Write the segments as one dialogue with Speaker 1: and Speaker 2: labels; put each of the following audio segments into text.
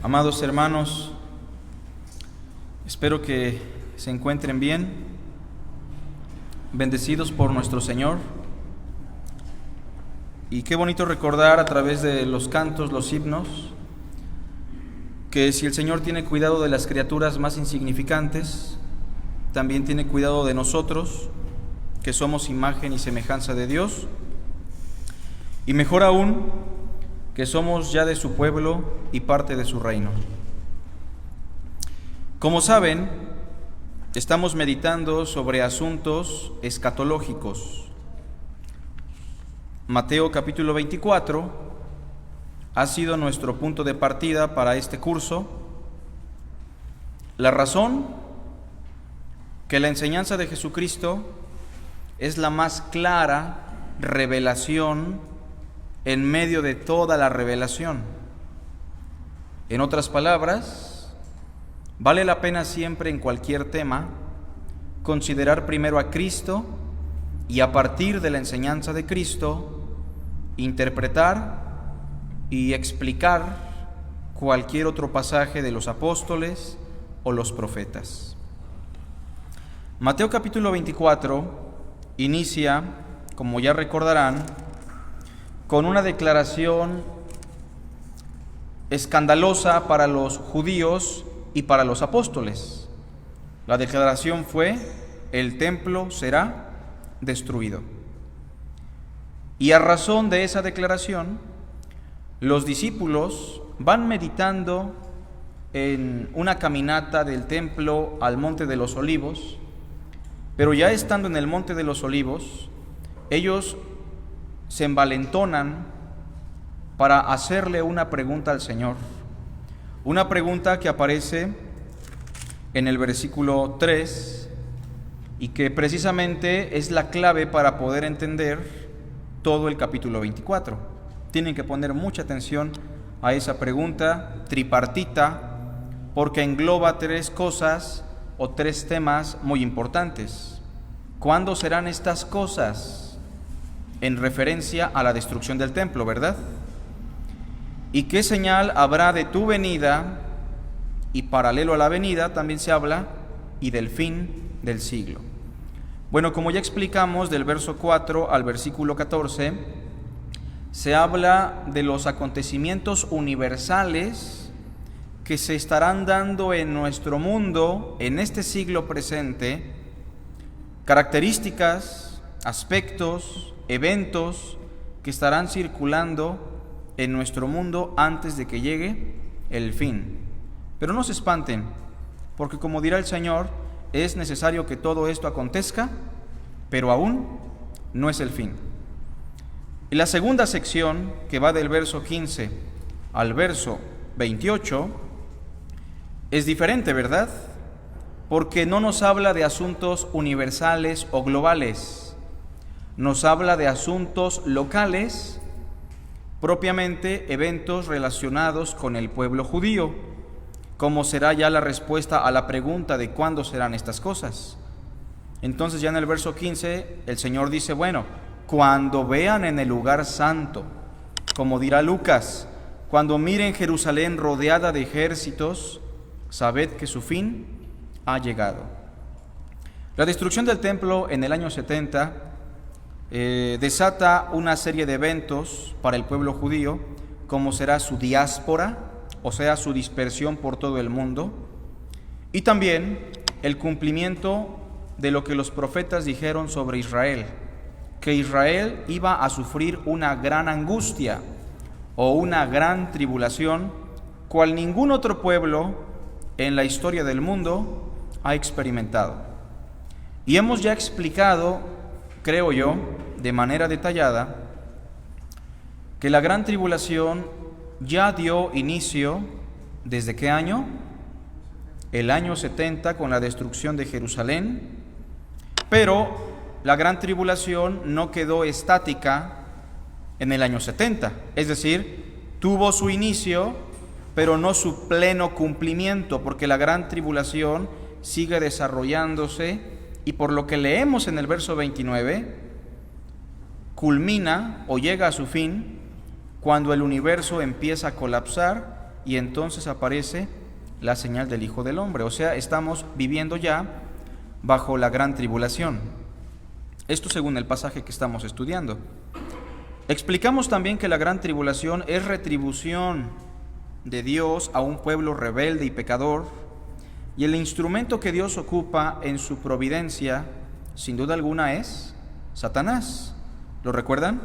Speaker 1: Amados hermanos, espero que se encuentren bien, bendecidos por nuestro Señor. Y qué bonito recordar a través de los cantos, los himnos, que si el Señor tiene cuidado de las criaturas más insignificantes, también tiene cuidado de nosotros, que somos imagen y semejanza de Dios, y mejor aún, que somos ya de su pueblo y parte de su reino. Como saben, estamos meditando sobre asuntos escatológicos. Mateo capítulo 24 ha sido nuestro punto de partida para este curso. La razón, que la enseñanza de Jesucristo es la más clara revelación en medio de toda la revelación. En otras palabras, vale la pena siempre en cualquier tema considerar primero a Cristo y a partir de la enseñanza de Cristo interpretar y explicar cualquier otro pasaje de los apóstoles o los profetas. Mateo capítulo 24 inicia, como ya recordarán, con una declaración escandalosa para los judíos y para los apóstoles. La declaración fue: el templo será destruido. Y a razón de esa declaración, los discípulos van meditando en una caminata del templo al Monte de los Olivos, pero ya estando en el Monte de los Olivos, ellos se envalentonan para hacerle una pregunta al Señor. Una pregunta que aparece en el versículo 3 y que precisamente es la clave para poder entender todo el capítulo 24. Tienen que poner mucha atención a esa pregunta tripartita porque engloba tres cosas o tres temas muy importantes. ¿Cuándo serán estas cosas? En referencia a la destrucción del templo, ¿verdad? ¿Y qué señal habrá de tu venida? Y paralelo a la venida también se habla y del fin del siglo. Bueno, como ya explicamos, del verso 4 al versículo 14, se habla de los acontecimientos universales que se estarán dando en nuestro mundo, en este siglo presente, características, aspectos, eventos que estarán circulando en nuestro mundo antes de que llegue el fin. Pero no se espanten, porque como dirá el Señor, es necesario que todo esto acontezca, pero aún no es el fin. Y la segunda sección, que va del verso 15 al verso 28, es diferente, ¿verdad? Porque no nos habla de asuntos universales o globales, nos habla de asuntos locales, propiamente eventos relacionados con el pueblo judío, como será ya la respuesta a la pregunta de cuándo serán estas cosas. Entonces ya en el verso 15 el Señor dice, bueno, cuando vean en el lugar santo, como dirá Lucas, cuando miren Jerusalén rodeada de ejércitos, sabed que su fin ha llegado. La destrucción del templo en el año 70 desata una serie de eventos para el pueblo judío, como será su diáspora, o sea, su dispersión por todo el mundo, y también el cumplimiento de lo que los profetas dijeron sobre Israel, que Israel iba a sufrir una gran angustia o una gran tribulación, cual ningún otro pueblo en la historia del mundo ha experimentado. Y hemos ya explicado, creo yo, de manera detallada, que la gran tribulación ya dio inicio, ¿desde qué año? El año 70 con la destrucción de Jerusalén, pero la gran tribulación no quedó estática en el año 70, es decir, tuvo su inicio, pero no su pleno cumplimiento, porque la gran tribulación sigue desarrollándose y por lo que leemos en el verso 29, culmina o llega a su fin cuando el universo empieza a colapsar y entonces aparece la señal del Hijo del Hombre. O sea, estamos viviendo ya bajo la gran tribulación. Esto según el pasaje que estamos estudiando. Explicamos también que la gran tribulación es retribución de Dios a un pueblo rebelde y pecador, y el instrumento que Dios ocupa en su providencia, sin duda alguna, es Satanás. ¿Lo recuerdan?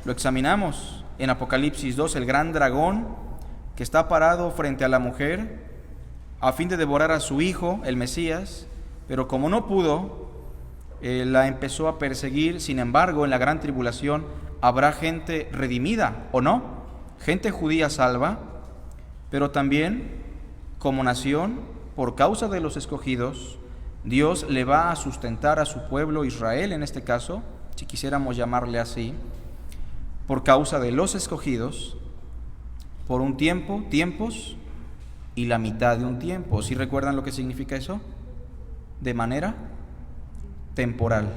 Speaker 1: Lo examinamos en Apocalipsis 2, el gran dragón que está parado frente a la mujer a fin de devorar a su hijo, el Mesías, pero como no pudo, la empezó a perseguir. Sin embargo, en la gran tribulación habrá gente redimida, ¿o no? Gente judía salva, pero también como nación, por causa de los escogidos, Dios le va a sustentar a su pueblo Israel, en este caso, si quisiéramos llamarle así, por causa de los escogidos, por un tiempo, tiempos y la mitad de un tiempo. ¿Sí recuerdan lo que significa eso? De manera temporal.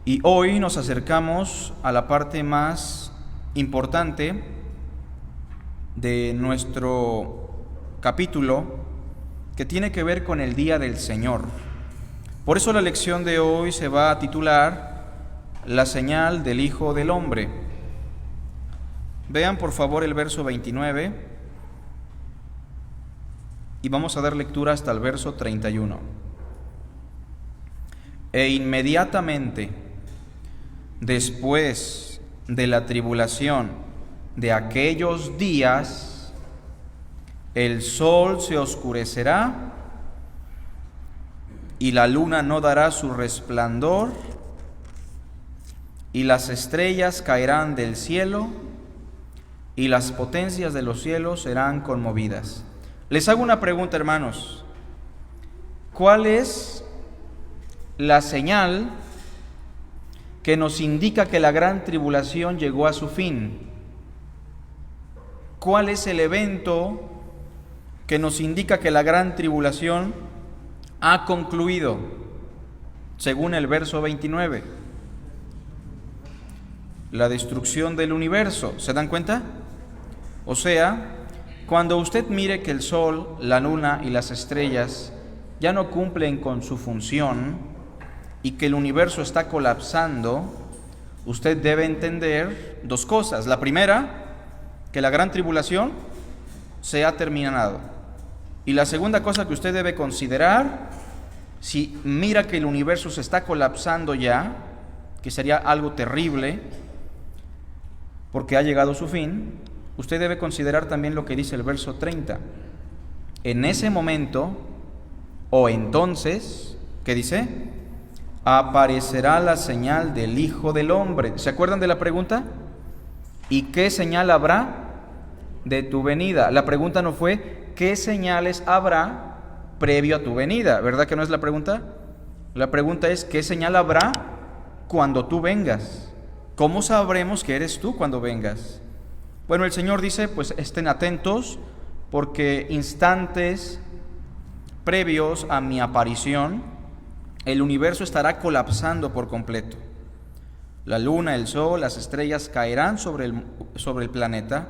Speaker 1: Y hoy nos acercamos a la parte más importante de nuestro capítulo, que tiene que ver con el día del Señor. Por eso la lección de hoy se va a titular La señal del Hijo del Hombre. Vean por favor el verso 29 y vamos a dar lectura hasta el verso 31. E inmediatamente después de la tribulación de aquellos días, el sol se oscurecerá y la luna no dará su resplandor y las estrellas caerán del cielo y las potencias de los cielos serán conmovidas. Les hago una pregunta, hermanos. ¿Cuál es la señal que nos indica que la gran tribulación llegó a su fin? ¿Cuál es el evento que nos indica que la gran tribulación ha concluido, según el verso 29? La destrucción del universo. ¿Se dan cuenta? O sea, cuando usted mire que el sol, la luna y las estrellas ya no cumplen con su función y que el universo está colapsando, usted debe entender dos cosas. La primera, que la gran tribulación se ha terminado. Y la segunda cosa que usted debe considerar, si mira que el universo se está colapsando ya, que sería algo terrible, porque ha llegado su fin, usted debe considerar también lo que dice el verso 30. En ese momento, o entonces, ¿qué dice? Aparecerá la señal del Hijo del Hombre. ¿Se acuerdan de la pregunta? ¿Y qué señal habrá de tu venida? La pregunta no fue, ¿qué señales habrá previo a tu venida? ¿Verdad que no es la pregunta? La pregunta es, ¿qué señal habrá cuando tú vengas? ¿Cómo sabremos que eres tú cuando vengas? Bueno, el Señor dice, pues estén atentos, porque instantes previos a mi aparición, el universo estará colapsando por completo. La luna, el sol, las estrellas caerán sobre el planeta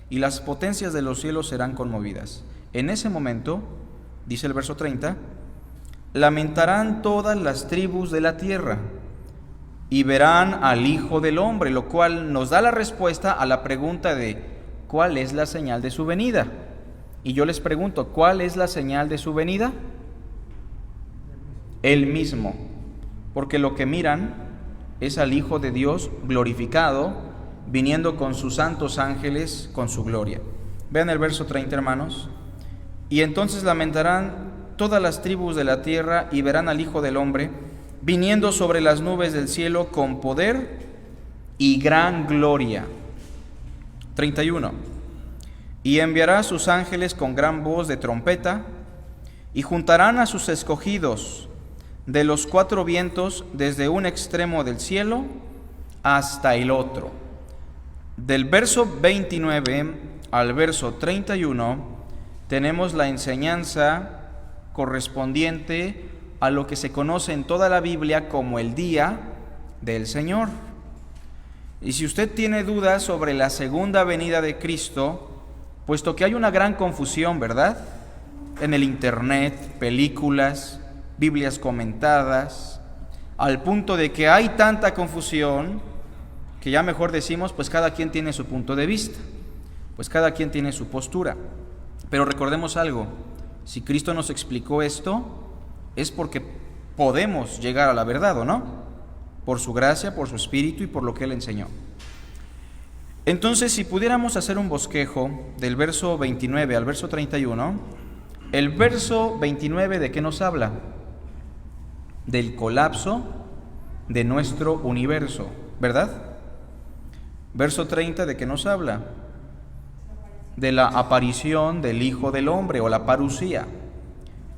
Speaker 1: y las potencias de los cielos serán conmovidas. En ese momento, dice el verso 30, lamentarán todas las tribus de la tierra y verán al Hijo del Hombre, lo cual nos da la respuesta a la pregunta de ¿cuál es la señal de su venida? Y yo les pregunto, ¿cuál es la señal de su venida? Él mismo, porque lo que miran es al Hijo de Dios glorificado, viniendo con sus santos ángeles, con su gloria. Vean el verso 30, hermanos. Y entonces lamentarán todas las tribus de la tierra y verán al Hijo del Hombre, viniendo sobre las nubes del cielo con poder y gran gloria. 31. Y enviará a sus ángeles con gran voz de trompeta, y juntarán a sus escogidos de los cuatro vientos desde un extremo del cielo hasta el otro. Del verso 29 al verso 31 tenemos la enseñanza correspondiente a lo que se conoce en toda la Biblia como el día del Señor. Y si usted tiene dudas sobre la segunda venida de Cristo, puesto que hay una gran confusión, ¿verdad? En el internet, películas, Biblias comentadas, al punto de que hay tanta confusión que ya mejor decimos, pues cada quien tiene su punto de vista, pues cada quien tiene su postura. Pero recordemos algo, si Cristo nos explicó esto, es porque podemos llegar a la verdad, ¿o no? Por su gracia, por su espíritu y por lo que Él enseñó. Entonces, si pudiéramos hacer un bosquejo del verso 29 al verso 31, el verso 29, ¿de qué nos habla? Del colapso de nuestro universo, ¿verdad? Verso 30, ¿de qué nos habla? De la aparición del Hijo del Hombre o la parusía.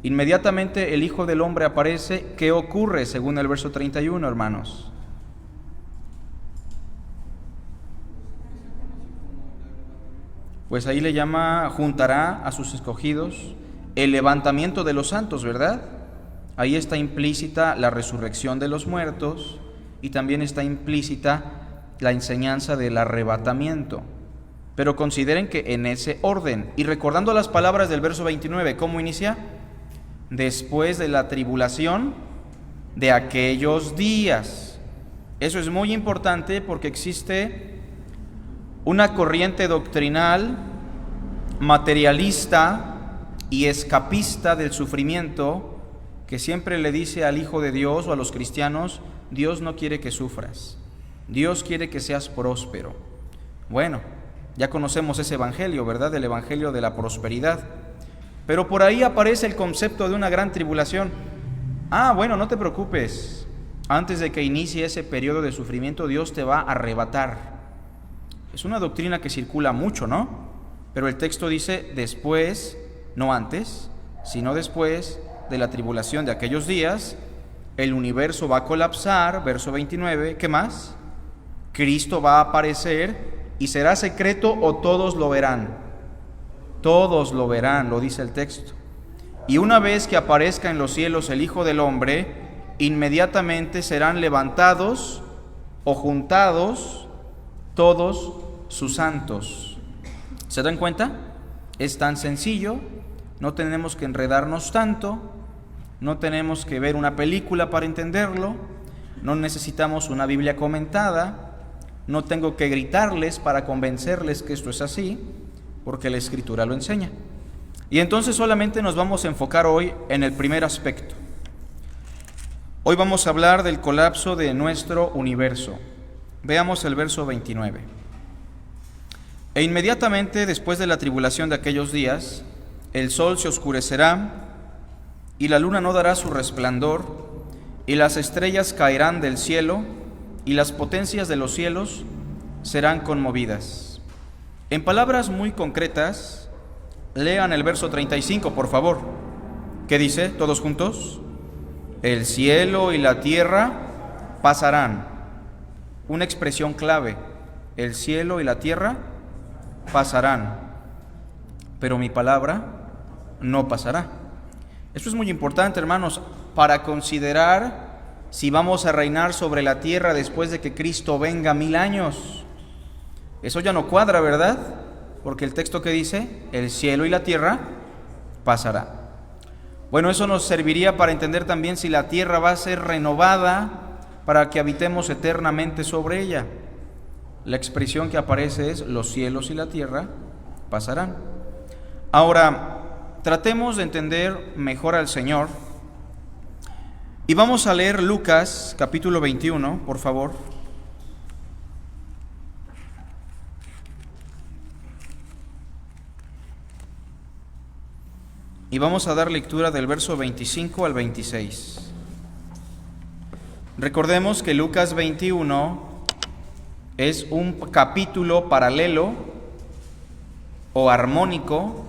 Speaker 1: Inmediatamente el Hijo del Hombre aparece. ¿Qué ocurre según el verso 31, hermanos? Pues ahí le llama, juntará a sus escogidos, el levantamiento de los santos, ¿verdad? Ahí está implícita la resurrección de los muertos y también está implícita la enseñanza del arrebatamiento. Pero consideren que en ese orden, y recordando las palabras del verso 29, ¿cómo inicia? Después de la tribulación de aquellos días. Eso es muy importante porque existe una corriente doctrinal materialista y escapista del sufrimiento que siempre le dice al Hijo de Dios o a los cristianos: Dios no quiere que sufras, Dios quiere que seas próspero. Bueno, ya conocemos ese evangelio, ¿verdad? El evangelio de la prosperidad. Pero por ahí aparece el concepto de una gran tribulación. Bueno, no te preocupes. Antes de que inicie ese periodo de sufrimiento, Dios te va a arrebatar. Es una doctrina que circula mucho, ¿no? Pero el texto dice después, no antes, sino después de la tribulación de aquellos días, el universo va a colapsar, verso 29, ¿qué más? Cristo va a aparecer y será secreto o todos lo verán. Todos lo verán, lo dice el texto. Y una vez que aparezca en los cielos el Hijo del Hombre, inmediatamente serán levantados o juntados todos sus santos. ¿Se dan cuenta? Es tan sencillo, no tenemos que enredarnos tanto, no tenemos que ver una película para entenderlo, no necesitamos una Biblia comentada, no tengo que gritarles para convencerles que esto es así, porque la Escritura lo enseña. Y entonces solamente nos vamos a enfocar hoy en el primer aspecto. Hoy vamos a hablar del colapso de nuestro universo. Veamos el verso 29. E inmediatamente después de la tribulación de aquellos días, el sol se oscurecerá, y la luna no dará su resplandor, y las estrellas caerán del cielo, y las potencias de los cielos serán conmovidas. En palabras muy concretas, lean el verso 35, por favor. ¿Qué dice? ¿Todos juntos? El cielo y la tierra pasarán. Una expresión clave. El cielo y la tierra pasarán, pero mi palabra no pasará. Esto es muy importante, hermanos, para considerar si vamos a reinar sobre la tierra después de que Cristo venga 1000 años. Eso ya no cuadra, ¿verdad? Porque el texto que dice, el cielo y la tierra pasará. Bueno, eso nos serviría para entender también si la tierra va a ser renovada para que habitemos eternamente sobre ella. La expresión que aparece es, los cielos y la tierra pasarán. Ahora, tratemos de entender mejor al Señor. Y vamos a leer Lucas capítulo 21, por favor. Y vamos a dar lectura del verso 25 al 26. Recordemos que Lucas 21 es un capítulo paralelo o armónico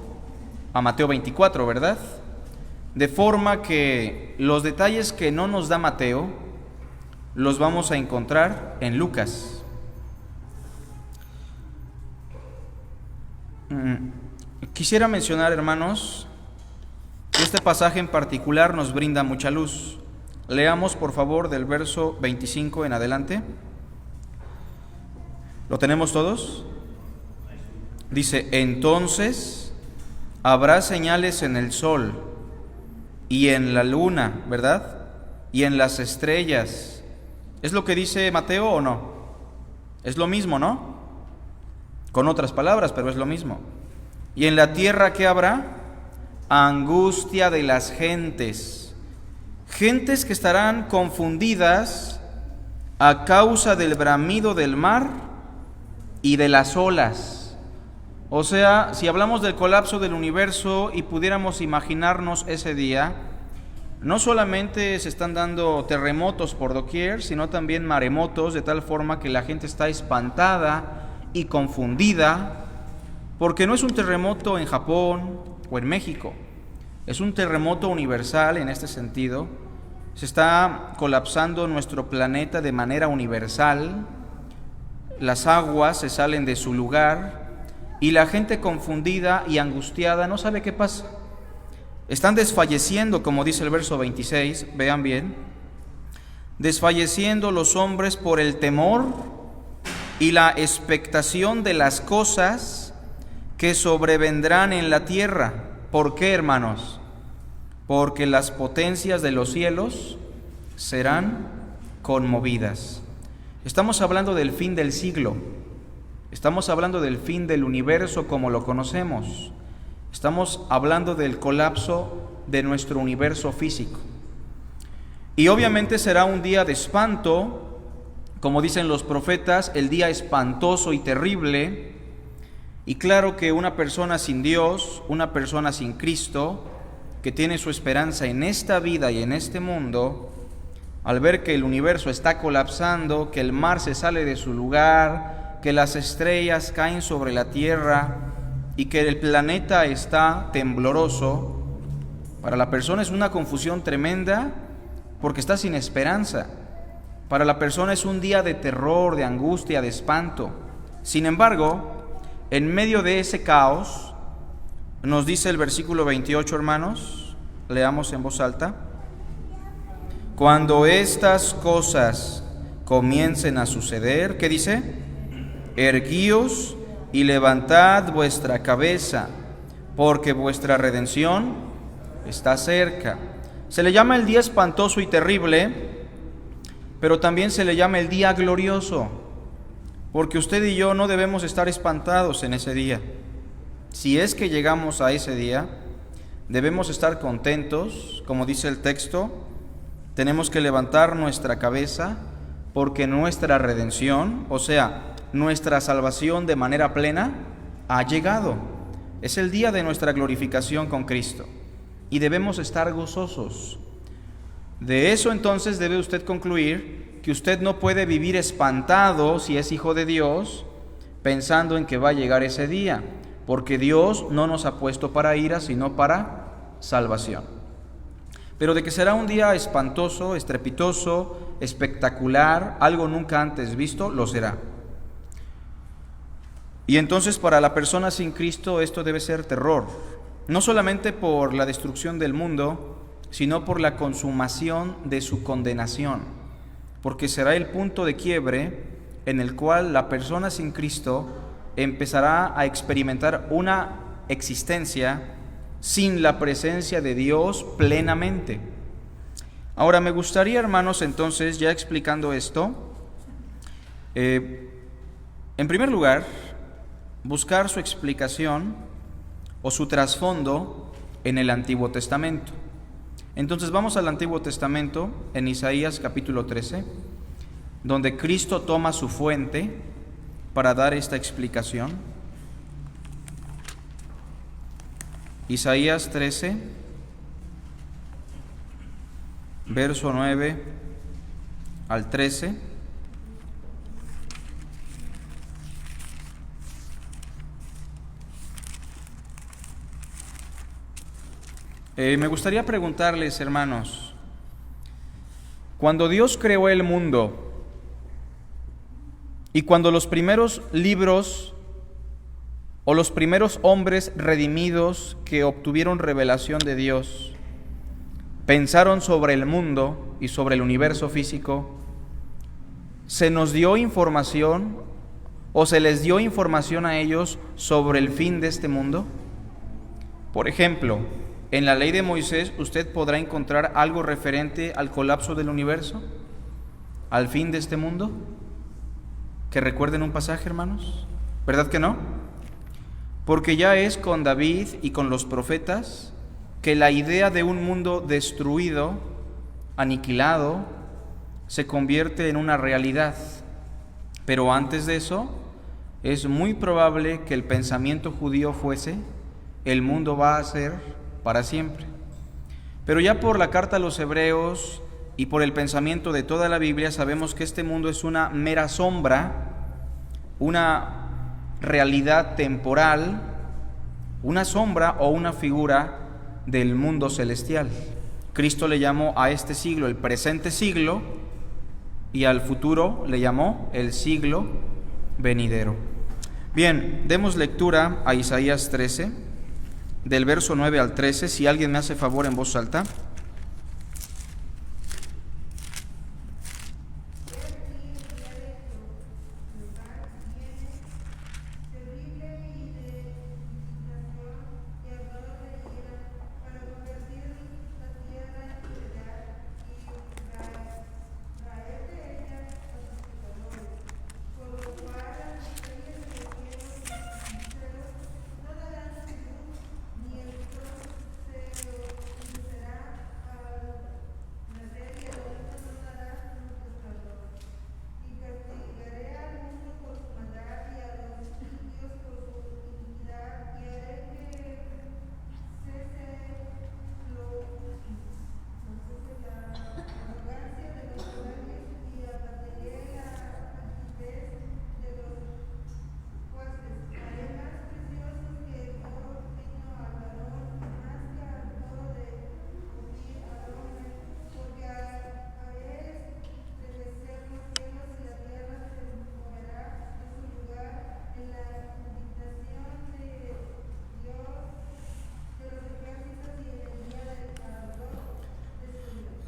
Speaker 1: a Mateo 24, ¿verdad? De forma que los detalles que no nos da Mateo los vamos a encontrar en Lucas. Quisiera mencionar, hermanos, que este pasaje en particular nos brinda mucha luz. Leamos, por favor, del verso 25 en adelante. ¿Lo tenemos todos? Dice, entonces habrá señales en el sol y en la luna, ¿verdad? Y en las estrellas. ¿Es lo que dice Mateo o no? Es lo mismo, ¿no? Con otras palabras, pero es lo mismo. Y en la tierra, ¿qué habrá? Angustia de las gentes. Gentes que estarán confundidas a causa del bramido del mar y de las olas. O sea, si hablamos del colapso del universo y pudiéramos imaginarnos ese día, no solamente se están dando terremotos por doquier, sino también maremotos, de tal forma que la gente está espantada y confundida, porque no es un terremoto en Japón o en México, es un terremoto universal en este sentido. Se está colapsando nuestro planeta de manera universal, las aguas se salen de su lugar y la gente confundida y angustiada no sabe qué pasa. Están desfalleciendo, como dice el verso 26, vean bien, desfalleciendo los hombres por el temor y la expectación de las cosas que sobrevendrán en la tierra. ¿Por qué, hermanos? Porque las potencias de los cielos serán conmovidas. Estamos hablando del fin del siglo, estamos hablando del fin del universo como lo conocemos, estamos hablando del colapso de nuestro universo físico. Y obviamente será un día de espanto, como dicen los profetas, el día espantoso y terrible. Y claro que una persona sin Dios, una persona sin Cristo, que tiene su esperanza en esta vida y en este mundo, al ver que el universo está colapsando, que el mar se sale de su lugar, que las estrellas caen sobre la tierra y que el planeta está tembloroso, para la persona es una confusión tremenda porque está sin esperanza. Para la persona es un día de terror, de angustia, de espanto. Sin embargo, en medio de ese caos, nos dice el versículo 28, hermanos, leamos en voz alta: cuando estas cosas comiencen a suceder, ¿qué dice? Erguíos y levantad vuestra cabeza, porque vuestra redención está cerca. Se le llama el día espantoso y terrible, pero también se le llama el día glorioso, porque usted y yo no debemos estar espantados en ese día. Si es que llegamos a ese día, debemos estar contentos, como dice el texto. Tenemos que levantar nuestra cabeza porque nuestra redención, o sea, nuestra salvación de manera plena, ha llegado. Es el día de nuestra glorificación con Cristo y debemos estar gozosos. De eso entonces debe usted concluir que usted no puede vivir espantado si es hijo de Dios, pensando en que va a llegar ese día, porque Dios no nos ha puesto para ira, sino para salvación. Pero de que será un día espantoso, estrepitoso, espectacular, algo nunca antes visto, lo será. Y entonces para la persona sin Cristo esto debe ser terror, no solamente por la destrucción del mundo, sino por la consumación de su condenación, porque será el punto de quiebre en el cual la persona sin Cristo empezará a experimentar una existencia sin la presencia de Dios plenamente. Ahora me gustaría, hermanos, entonces, ya explicando esto, en primer lugar, buscar su explicación o su trasfondo en el Antiguo Testamento. Entonces vamos al Antiguo Testamento, en Isaías capítulo 13, donde Cristo toma su fuente para dar esta explicación. Isaías 13, verso 9 al 13. Me gustaría preguntarles, hermanos, cuando Dios creó el mundo y cuando los primeros libros o los primeros hombres redimidos que obtuvieron revelación de Dios pensaron sobre el mundo y sobre el universo físico, ¿se nos dio información ¿O se les dio información a ellos sobre el fin de este mundo? Por ejemplo, en la ley de Moisés usted podrá encontrar algo referente al colapso del universo, al fin de este mundo. Que recuerden un pasaje, hermanos, ¿verdad que no? Porque ya es con David y con los profetas que la idea de un mundo destruido, aniquilado, se convierte en una realidad. Pero antes de eso, es muy probable que el pensamiento judío fuese: el mundo va a ser para siempre. Pero ya por la carta a los Hebreos y por el pensamiento de toda la Biblia sabemos que este mundo es una mera sombra, una realidad temporal, una sombra o una figura del mundo celestial. Cristo le llamó a este siglo el presente siglo y al futuro le llamó el siglo venidero. Bien, demos lectura a Isaías 13, del verso 9 al 13, si alguien me hace favor en voz alta.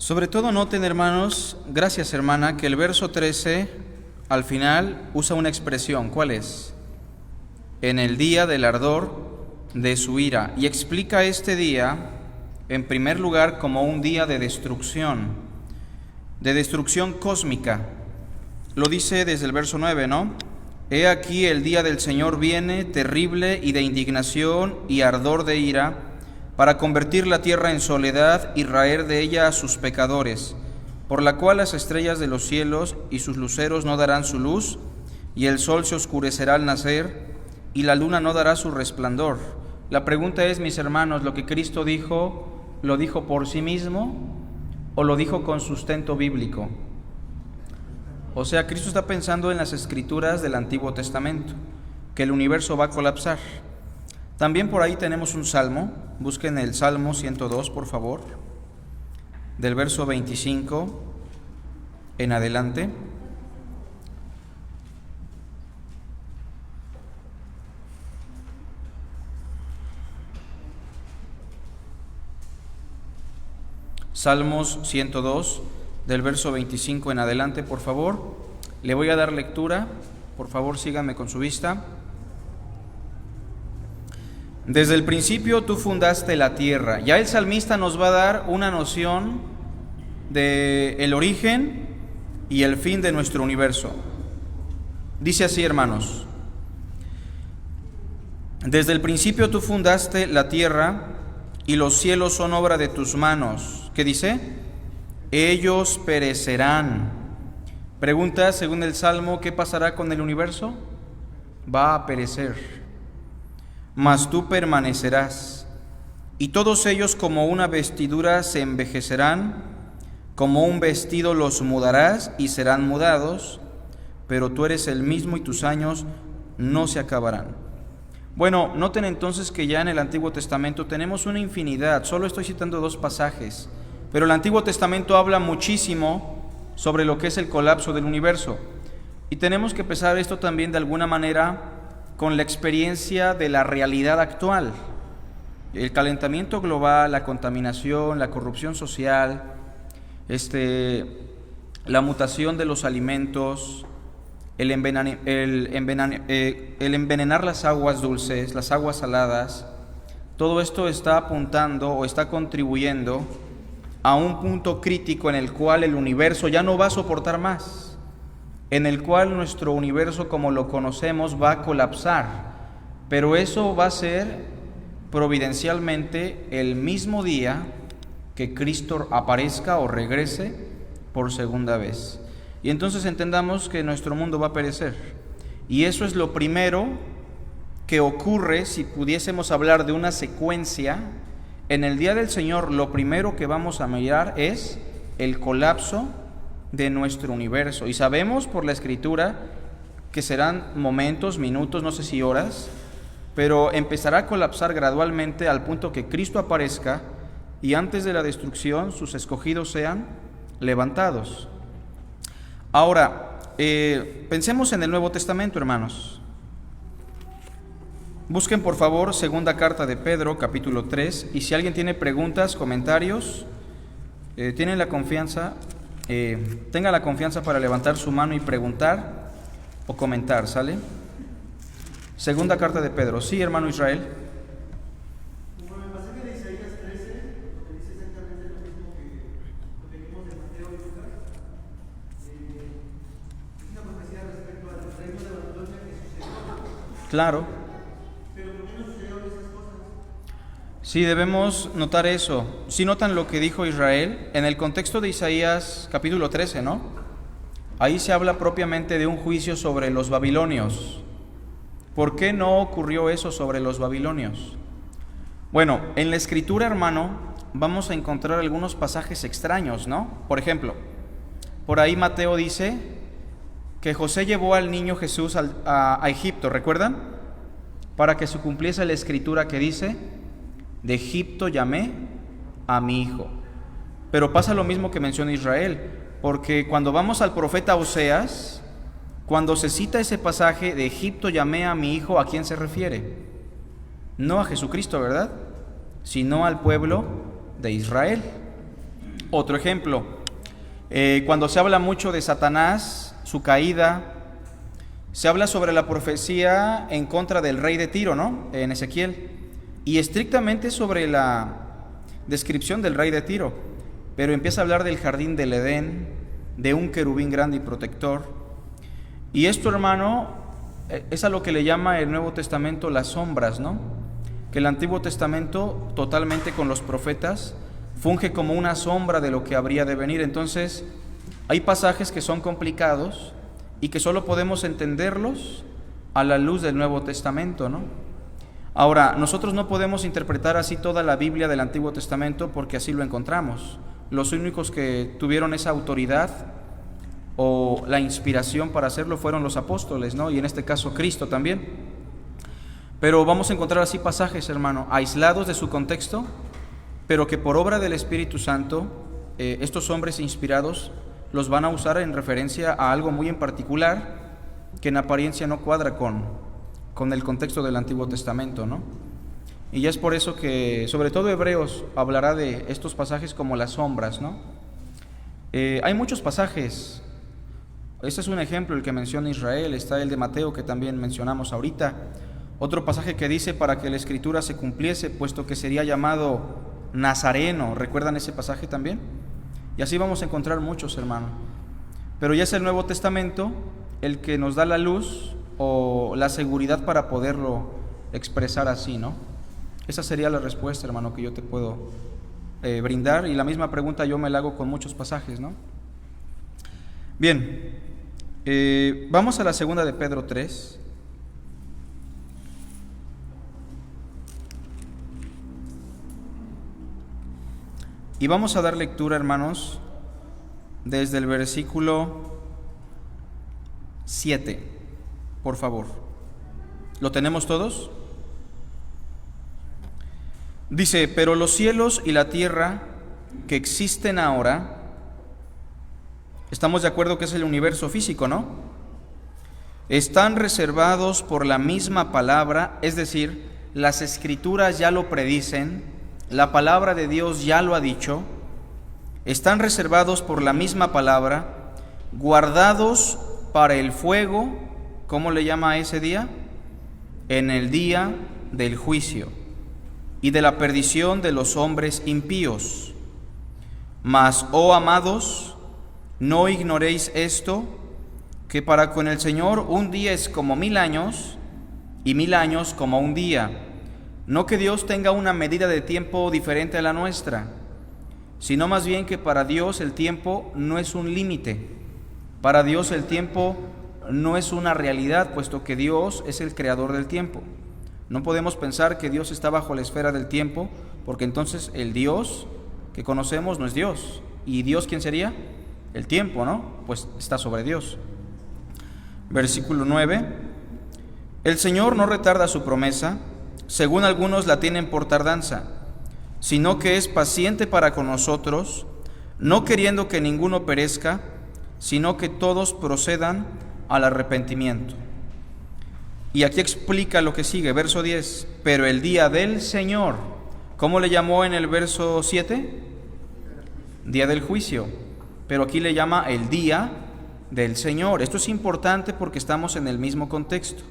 Speaker 1: Sobre todo noten, hermanos, gracias hermana, que el verso 13 al final usa una expresión. ¿Cuál es? En el día del ardor de su ira. Y explica este día, en primer lugar, como un día de destrucción cósmica. Lo dice desde el verso 9, ¿no? He aquí el día del Señor viene, terrible y de indignación y ardor de ira, para convertir la tierra en soledad y raer de ella a sus pecadores, por la cual las estrellas de los cielos y sus luceros no darán su luz, y el sol se oscurecerá al nacer, y la luna no dará su resplandor. La pregunta es, mis hermanos, ¿lo que Cristo dijo, lo dijo por sí mismo o lo dijo con sustento bíblico? O sea, Cristo está pensando en las escrituras del Antiguo Testamento, que el universo va a colapsar. También por ahí tenemos un salmo. Busquen el Salmo 102, por favor, del verso 25 en adelante. Salmos 102, del verso 25 en adelante, por favor. Le voy a dar lectura. Por favor, síganme con su vista. Desde el principio tú fundaste la tierra. Ya el salmista nos va a dar una noción del origen y el fin de nuestro universo. Dice así, hermanos: desde el principio tú fundaste la tierra y los cielos son obra de tus manos. ¿Qué dice? Ellos perecerán. Pregunta, según el Salmo, ¿qué pasará con el universo? Va a perecer. Mas tú permanecerás, y todos ellos como una vestidura se envejecerán, como un vestido los mudarás y serán mudados, pero tú eres el mismo y tus años no se acabarán. Bueno, noten entonces que ya en el Antiguo Testamento tenemos una infinidad, solo estoy citando 2 pasajes, pero el Antiguo Testamento habla muchísimo sobre lo que es el colapso del universo, y tenemos que pensar esto también de alguna manera con la experiencia de la realidad actual. El calentamiento global, la contaminación, la corrupción social, la mutación de los alimentos, el envenenar las aguas dulces, las aguas saladas, todo esto está apuntando o está contribuyendo a un punto crítico en el cual el universo ya no va a soportar más, en el cual nuestro universo como lo conocemos va a colapsar, pero eso va a ser providencialmente el mismo día que Cristo aparezca o regrese por segunda vez. Y entonces entendamos que nuestro mundo va a perecer. Y eso es lo primero que ocurre si pudiésemos hablar de una secuencia. En el día del Señor, lo primero que vamos a mirar es el colapso de nuestro universo. Y sabemos por la Escritura que serán momentos, minutos, no sé si horas, pero empezará a colapsar gradualmente al punto que Cristo aparezca y antes de la destrucción sus escogidos sean levantados. Ahora, pensemos en el Nuevo Testamento, hermanos. Busquen por favor segunda carta de Pedro, capítulo 3, y si alguien tiene preguntas, comentarios, tenga la confianza para levantar su mano y preguntar o comentar, ¿sale? Segunda carta de Pedro. Sí, hermano Israel.
Speaker 2: Bueno, el pasaje de Isaías 13, lo que dice exactamente lo mismo que lo que vimos de Mateo y Lucas, es una profecía respecto al reino de Babilonia que sucedió.
Speaker 1: Claro.
Speaker 2: Pero ¿por qué no sucedieron esas cosas?
Speaker 1: Sí, debemos notar eso. Sí notan lo que dijo Israel en el contexto de Isaías capítulo 13, ¿no? Ahí se habla propiamente de un juicio sobre los babilonios. ¿Por qué no ocurrió eso sobre los babilonios? Bueno, en la Escritura, hermano, vamos a encontrar algunos pasajes extraños, ¿no? Por ejemplo, por ahí Mateo dice que José llevó al niño Jesús a Egipto, ¿recuerdan? Para que se cumpliese la Escritura que dice: de Egipto llamé a mi hijo. Pero pasa lo mismo que menciona Israel, porque cuando vamos al profeta Oseas, cuando se cita ese pasaje de Egipto llamé a mi hijo, ¿a quién se refiere? No a Jesucristo, ¿verdad? Sino al pueblo de Israel. Otro ejemplo, cuando se habla mucho de Satanás, su caída, se habla sobre la profecía en contra del rey de Tiro, ¿no? En Ezequiel, y estrictamente sobre la descripción del rey de Tiro, pero empieza a hablar del jardín del Edén, de un querubín grande y protector. Y esto, hermano, es a lo que le llama el Nuevo Testamento las sombras, ¿no? Que el Antiguo Testamento, totalmente con los profetas, funge como una sombra de lo que habría de venir. Entonces, hay pasajes que son complicados y que solo podemos entenderlos a la luz del Nuevo Testamento, ¿no? Ahora, nosotros no podemos interpretar así toda la Biblia del Antiguo Testamento porque así lo encontramos. Los únicos que tuvieron esa autoridad o la inspiración para hacerlo fueron los apóstoles, ¿no? Y en este caso Cristo también. Pero vamos a encontrar así pasajes, hermano, aislados de su contexto, pero que por obra del Espíritu Santo, estos hombres inspirados los van a usar en referencia a algo muy en particular que en apariencia no cuadra con el contexto del Antiguo Testamento, ¿no? Y ya es por eso que, sobre todo Hebreos, hablará de estos pasajes como las sombras, ¿no? Hay muchos pasajes. Este es un ejemplo, el que menciona Israel. Está el de Mateo, que también mencionamos ahorita. Otro pasaje que dice para que la Escritura se cumpliese, puesto que sería llamado Nazareno. ¿Recuerdan ese pasaje también? Y así vamos a encontrar muchos, hermano. Pero ya es el Nuevo Testamento el que nos da la luz o la seguridad para poderlo expresar así, ¿no? Esa sería la respuesta, hermano, que yo te puedo brindar. Y la misma pregunta yo me la hago con muchos pasajes, ¿no? Bien, vamos a la segunda de Pedro 3. Y vamos a dar lectura, hermanos, desde el versículo 7, por favor. ¿Lo tenemos todos? Dice: pero los cielos y la tierra que existen ahora, estamos de acuerdo que es el universo físico, ¿no? Están reservados por la misma palabra, es decir, las Escrituras ya lo predicen, la palabra de Dios ya lo ha dicho, están reservados por la misma palabra, guardados para el fuego. ¿Cómo le llama a ese día? En el día del juicio y de la perdición de los hombres impíos. Mas, oh amados, no ignoréis esto, que para con el Señor un día es como 1000 años, y 1000 años como un día. No que Dios tenga una medida de tiempo diferente a la nuestra, sino más bien que para Dios el tiempo no es un límite. Para Dios el tiempo no es una realidad, puesto que Dios es el creador del tiempo. No podemos pensar que Dios está bajo la esfera del tiempo, porque entonces el Dios que conocemos no es Dios. ¿Y Dios quién sería? El tiempo, ¿no? Pues está sobre Dios. Versículo 9. El Señor no retarda su promesa, según algunos la tienen por tardanza, sino que es paciente para con nosotros, no queriendo que ninguno perezca, sino que todos procedan al arrepentimiento. Y aquí explica lo que sigue, verso 10. Pero el día del Señor, ¿cómo le llamó en el verso 7? Día del juicio. Pero aquí le llama el día del Señor. Esto es importante porque estamos en el mismo contexto.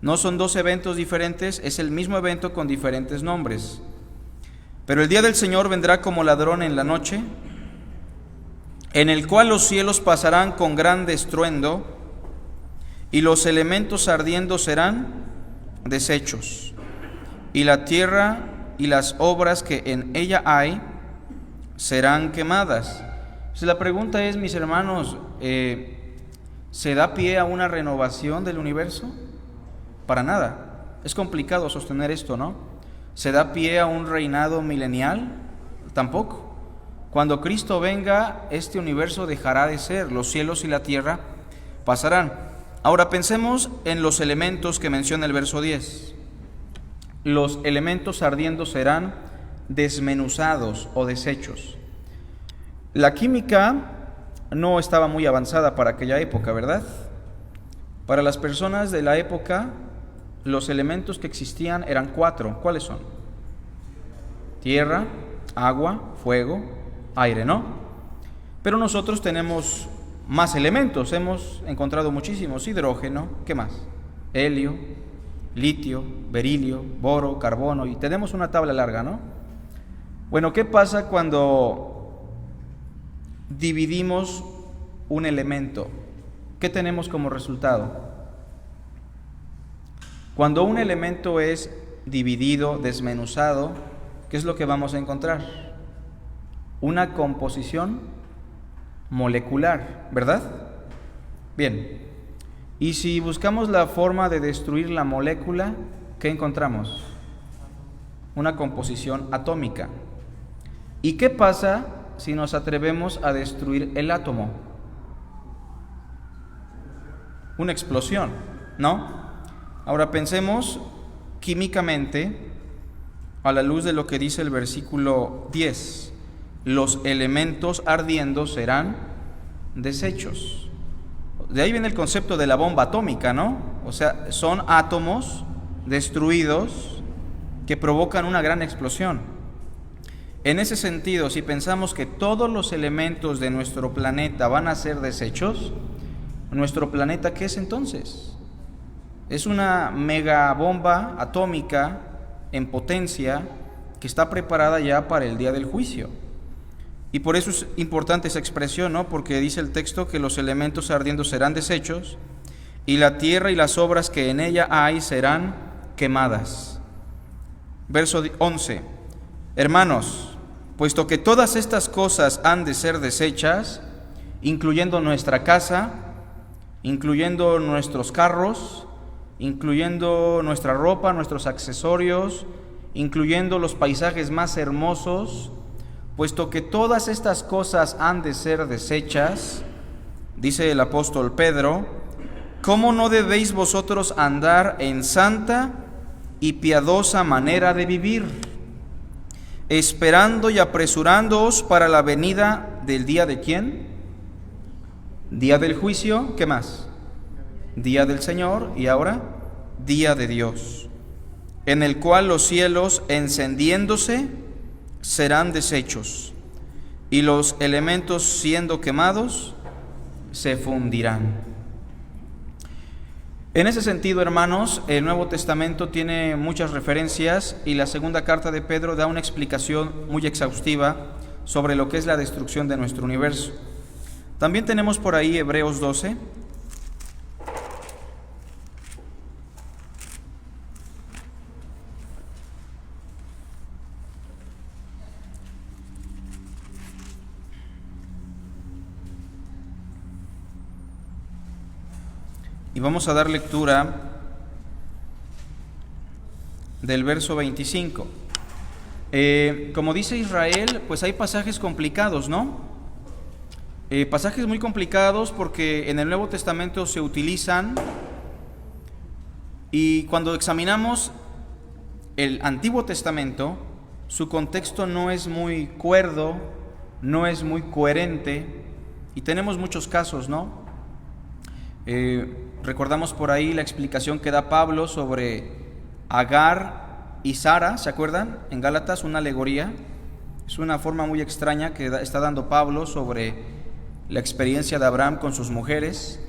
Speaker 1: No son dos eventos diferentes, es el mismo evento con diferentes nombres. Pero el día del Señor vendrá como ladrón en la noche, en el cual los cielos pasarán con gran estruendo, y los elementos ardiendo serán deshechos, y la tierra y las obras que en ella hay serán quemadas. Entonces la pregunta es, mis hermanos, ¿se da pie a una renovación del universo? Para nada. Es complicado sostener esto, ¿no? ¿Se da pie a un reinado milenial? Tampoco. Cuando Cristo venga, este universo dejará de ser, los cielos y la tierra pasarán. Ahora pensemos en los elementos que menciona el verso 10. Los elementos ardiendo serán desmenuzados o deshechos. La química no estaba muy avanzada para aquella época, ¿verdad? Para las personas de la época, los elementos que existían eran 4. ¿Cuáles son? Tierra, agua, fuego, aire, ¿no? Pero nosotros tenemos más elementos, hemos encontrado muchísimos: hidrógeno, ¿qué más? Helio, litio, berilio, boro, carbono, y tenemos una tabla larga, ¿no? Bueno, ¿qué pasa cuando dividimos un elemento? ¿Qué tenemos como resultado? Cuando un elemento es dividido, desmenuzado, ¿qué es lo que vamos a encontrar? Una composición molecular, ¿verdad? Bien, y si buscamos la forma de destruir la molécula, ¿qué encontramos? Una composición atómica. ¿Y qué pasa si nos atrevemos a destruir el átomo? Una explosión, ¿no? Ahora pensemos químicamente a la luz de lo que dice el versículo 10. Los elementos ardiendo serán deshechos. De ahí viene el concepto de la bomba atómica, ¿no? O sea, son átomos destruidos que provocan una gran explosión. En ese sentido, si pensamos que todos los elementos de nuestro planeta van a ser deshechos, ¿nuestro planeta qué es entonces? Es una mega bomba atómica en potencia que está preparada ya para el día del juicio. Y por eso es importante esa expresión, ¿no? Porque dice el texto que los elementos ardiendo serán deshechos, y la tierra y las obras que en ella hay serán quemadas. Verso 11. Hermanos, puesto que todas estas cosas han de ser deshechas, incluyendo nuestra casa, incluyendo nuestros carros, incluyendo nuestra ropa, nuestros accesorios, incluyendo los paisajes más hermosos, puesto que todas estas cosas han de ser deshechas, dice el apóstol Pedro, ¿cómo no debéis vosotros andar en santa y piadosa manera de vivir, esperando y apresurándoos para la venida del día de quién? Día del juicio, ¿qué más? Día del Señor, y ahora día de Dios, en el cual los cielos encendiéndose serán deshechos, y los elementos siendo quemados se fundirán. En ese sentido, hermanos, el Nuevo Testamento tiene muchas referencias y la segunda carta de Pedro da una explicación muy exhaustiva sobre lo que es la destrucción de nuestro universo. También tenemos por ahí Hebreos 12. Y vamos a dar lectura del verso 25. Como dice Israel, pues hay pasajes complicados, ¿no? Pasajes muy complicados porque en el Nuevo Testamento se utilizan, y cuando examinamos el Antiguo Testamento, su contexto no es muy cuerdo, no es muy coherente, y tenemos muchos casos, ¿no? Recordamos por ahí la explicación que da Pablo sobre Agar y Sara, ¿se acuerdan? En Gálatas, una alegoría. Es una forma muy extraña que está dando Pablo sobre la experiencia de Abraham con sus mujeres.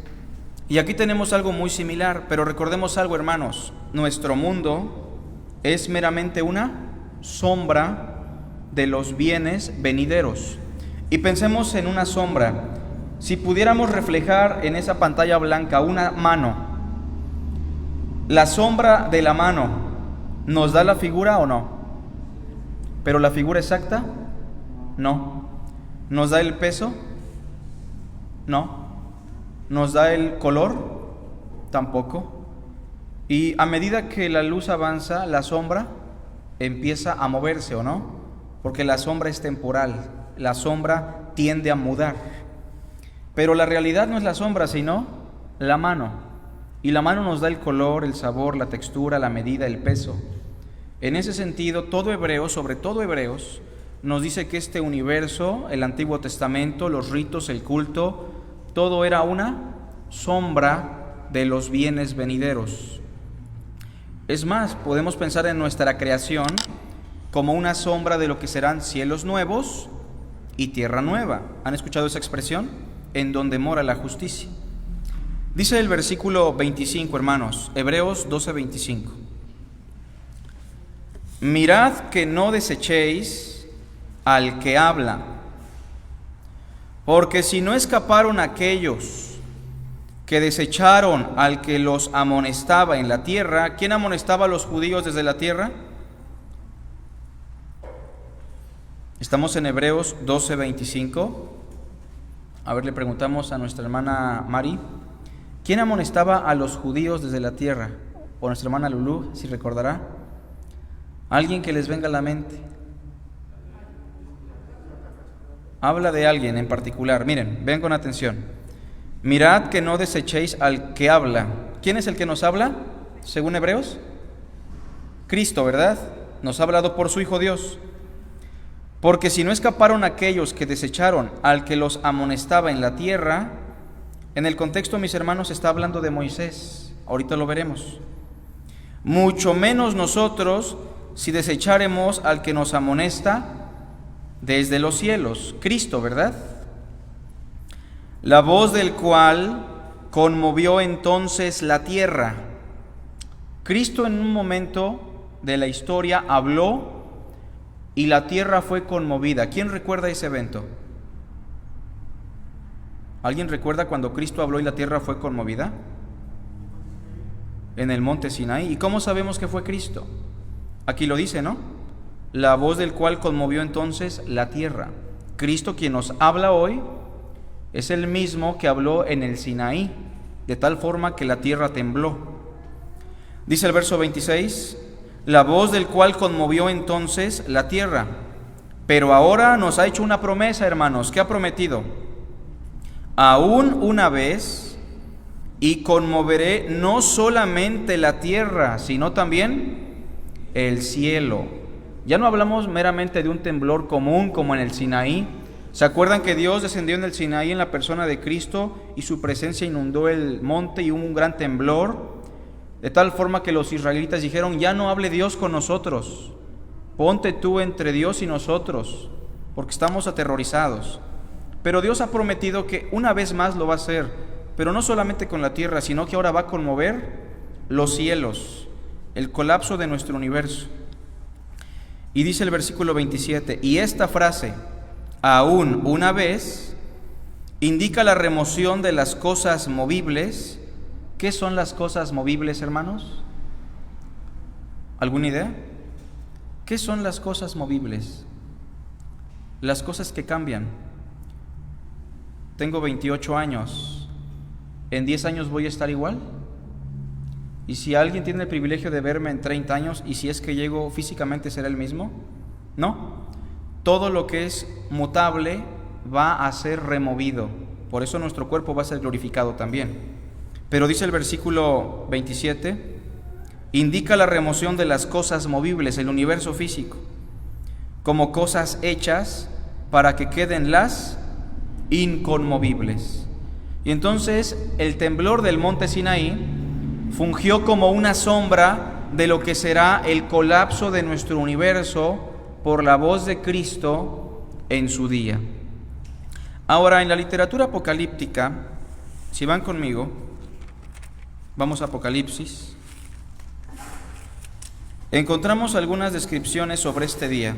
Speaker 1: Y aquí tenemos algo muy similar, pero recordemos algo, hermanos. Nuestro mundo es meramente una sombra de los bienes venideros. Y pensemos en una sombra. Si pudiéramos reflejar en esa pantalla blanca una mano, la sombra de la mano, ¿nos da la figura o no? ¿Pero la figura exacta? No. ¿Nos da el peso? No. ¿Nos da el color? Tampoco. Y a medida que la luz avanza, la sombra empieza a moverse, ¿o no? Porque la sombra es temporal, la sombra tiende a mudar. Pero la realidad no es la sombra, sino la mano. Y la mano nos da el color, el sabor, la textura, la medida, el peso. En ese sentido, todo hebreo, sobre todo Hebreos, nos dice que este universo, el Antiguo Testamento, los ritos, el culto, todo era una sombra de los bienes venideros. Es más, podemos pensar en nuestra creación como una sombra de lo que serán cielos nuevos y tierra nueva. ¿Han escuchado esa expresión? En donde mora la justicia. Dice el versículo 25, hermanos, Hebreos 12:25. Mirad que no desechéis al que habla, porque si no escaparon aquellos que desecharon al que los amonestaba en la tierra. ¿Quién amonestaba a los judíos desde la tierra? Estamos en Hebreos 12:25. A ver, le preguntamos a nuestra hermana Mari, ¿quién amonestaba a los judíos desde la tierra? O nuestra hermana Lulú, si recordará. Alguien que les venga a la mente. Habla de alguien en particular. Miren, vean con atención. Mirad que no desechéis al que habla. ¿Quién es el que nos habla? Según Hebreos. Cristo, ¿verdad? Nos ha hablado por su Hijo Dios. Porque si no escaparon aquellos que desecharon al que los amonestaba en la tierra, en el contexto, mis hermanos, está hablando de Moisés. Ahorita lo veremos. Mucho menos nosotros si desecharemos al que nos amonesta desde los cielos, Cristo, ¿verdad? La voz del cual conmovió entonces la tierra. Cristo en un momento de la historia habló y la tierra fue conmovida. ¿Quién recuerda ese evento? ¿Alguien recuerda cuando Cristo habló y la tierra fue conmovida? En el monte Sinaí. ¿Y cómo sabemos que fue Cristo? Aquí lo dice, ¿no? La voz del cual conmovió entonces la tierra. Cristo, quien nos habla hoy, es el mismo que habló en el Sinaí, de tal forma que la tierra tembló. Dice el verso 26, la voz del cual conmovió entonces la tierra. Pero ahora nos ha hecho una promesa, hermanos. ¿Qué ha prometido? Aún una vez, y conmoveré no solamente la tierra, sino también el cielo. Ya no hablamos meramente de un temblor común como en el Sinaí. ¿Se acuerdan que Dios descendió en el Sinaí en la persona de Cristo y su presencia inundó el monte y hubo un gran temblor? De tal forma que los israelitas dijeron, ya no hable Dios con nosotros, ponte tú entre Dios y nosotros, porque estamos aterrorizados. Pero Dios ha prometido que una vez más lo va a hacer, pero no solamente con la tierra, sino que ahora va a conmover los cielos, el colapso de nuestro universo. Y dice el versículo 27, y esta frase, aún una vez, indica la remoción de las cosas movibles. ¿Qué son las cosas movibles, hermanos? ¿Alguna idea? ¿Qué son las cosas movibles? Las cosas que cambian. Tengo 28 años. ¿En 10 años voy a estar igual? Y si alguien tiene el privilegio de verme en 30 años, y si es que llego físicamente, ¿será el mismo? No. Todo lo que es mutable va a ser removido. Por eso nuestro cuerpo va a ser glorificado también. Pero dice el versículo 27, indica la remoción de las cosas movibles, el universo físico, como cosas hechas para que queden las inconmovibles. Y entonces el temblor del monte Sinaí fungió como una sombra de lo que será el colapso de nuestro universo por la voz de Cristo en su día. Ahora, en la literatura apocalíptica, si van conmigo, vamos a Apocalipsis, encontramos algunas descripciones sobre este día.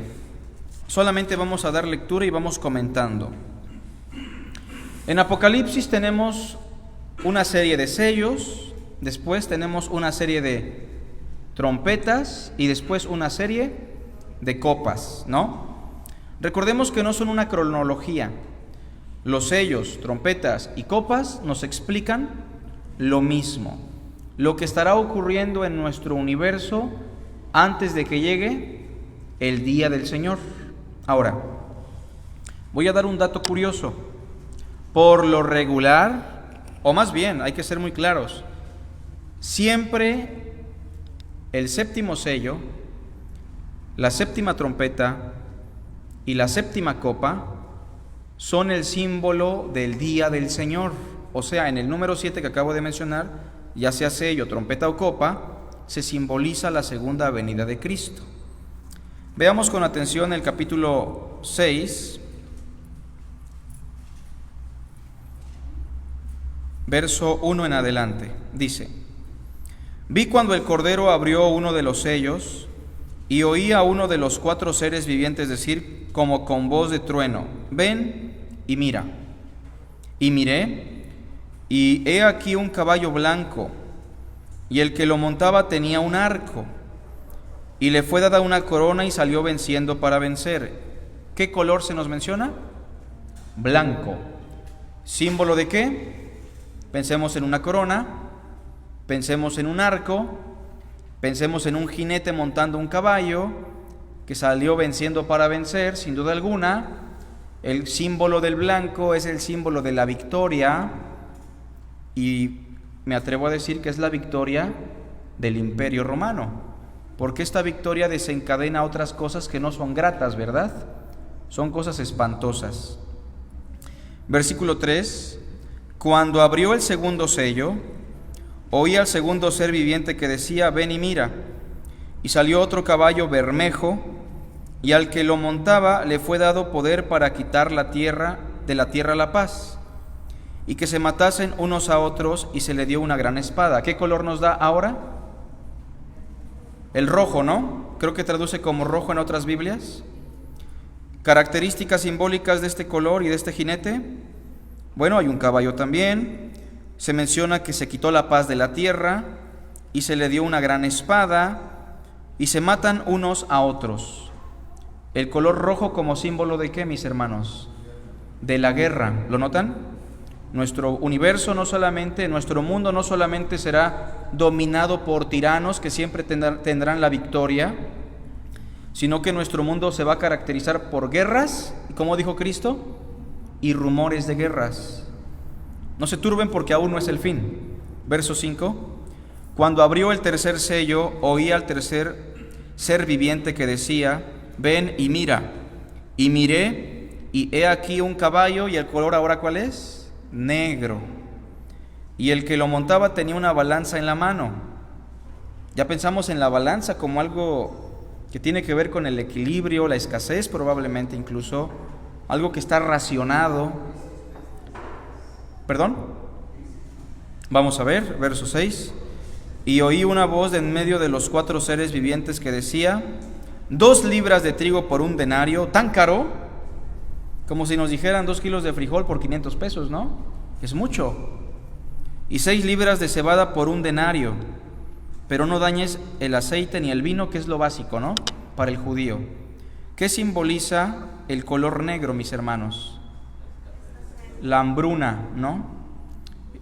Speaker 1: Solamente vamos a dar lectura y vamos comentando. En Apocalipsis tenemos una serie de sellos, después tenemos una serie de trompetas y después una serie de copas, ¿no? Recordemos que no son una cronología. Los sellos, trompetas y copas nos explican lo mismo, lo que estará ocurriendo en nuestro universo antes de que llegue el día del Señor. Ahora, voy a dar un dato curioso. Por lo regular, o más bien, hay que ser muy claros, siempre el séptimo sello, la séptima trompeta y la séptima copa son el símbolo del día del Señor. O sea, en el número 7 que acabo de mencionar, ya sea sello, trompeta o copa, se simboliza la segunda venida de Cristo. Veamos con atención el capítulo 6, verso 1 en adelante. Dice: vi cuando el Cordero abrió uno de los sellos, y oí a uno de los 4 seres vivientes decir como con voz de trueno: ven y mira. Y miré, y he aquí un caballo blanco, y el que lo montaba tenía un arco, y le fue dada una corona y salió venciendo para vencer. ¿Qué color se nos menciona? Blanco. ¿Símbolo de qué? Pensemos en una corona, pensemos en un arco, pensemos en un jinete montando un caballo que salió venciendo para vencer, sin duda alguna. El símbolo del blanco es el símbolo de la victoria, y me atrevo a decir que es la victoria del Imperio Romano, porque esta victoria desencadena otras cosas que no son gratas, ¿verdad? Son cosas espantosas. Versículo 3: cuando abrió el segundo sello, oí al segundo ser viviente que decía: ven y mira. Y salió otro caballo bermejo, y al que lo montaba le fue dado poder para quitar de la tierra la paz, y que se matasen unos a otros, y se le dio una gran espada. ¿Qué color nos da ahora? El rojo, ¿no? Creo que traduce como rojo en otras Biblias. Características simbólicas de este color y de este jinete. Bueno, hay un caballo también. Se menciona que se quitó la paz de la tierra y se le dio una gran espada, y se matan unos a otros. El color rojo como símbolo ¿de qué, mis hermanos? De la guerra. ¿Lo notan? Nuestro universo no solamente, nuestro mundo no solamente será dominado por tiranos que siempre tendrán la victoria, sino que nuestro mundo se va a caracterizar por guerras, y como dijo Cristo, y rumores de guerras. No se turben porque aún no es el fin. Verso 5: cuando abrió el tercer sello, oí al tercer ser viviente que decía: ven y mira. Y miré, y he aquí un caballo, y el color ahora ¿cuál es? Negro. Y el que lo montaba tenía una balanza en la mano. Ya pensamos en la balanza como algo que tiene que ver con el equilibrio, la escasez, probablemente incluso algo que está racionado. ¿Perdón? Vamos a ver, verso 6. Y oí una voz de en medio de los 4 seres vivientes que decía: 2 libras de trigo por 1 denario, tan caro, como si nos dijeran 2 kilos de frijol por 500 pesos, ¿no? Es mucho. Y 6 libras de cebada por 1 denario, pero no dañes el aceite ni el vino, que es lo básico, ¿no? Para el judío. ¿Qué simboliza el color negro, mis hermanos? La hambruna, ¿no?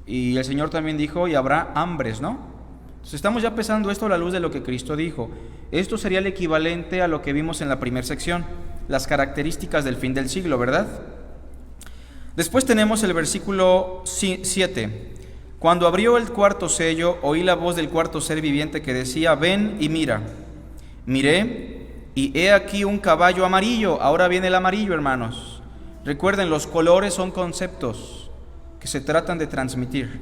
Speaker 1: Y el Señor también dijo: y habrá hambres, ¿no? Entonces estamos ya pensando esto a la luz de lo que Cristo dijo. Esto sería el equivalente a lo que vimos en la primera sección, las características del fin del siglo, ¿verdad? Después tenemos el versículo 7. Cuando abrió el 4º sello, oí la voz del 4º ser viviente que decía: ven y mira. Miré, y he aquí un caballo amarillo. Ahora viene el amarillo, hermanos. Recuerden, los colores son conceptos que se tratan de transmitir.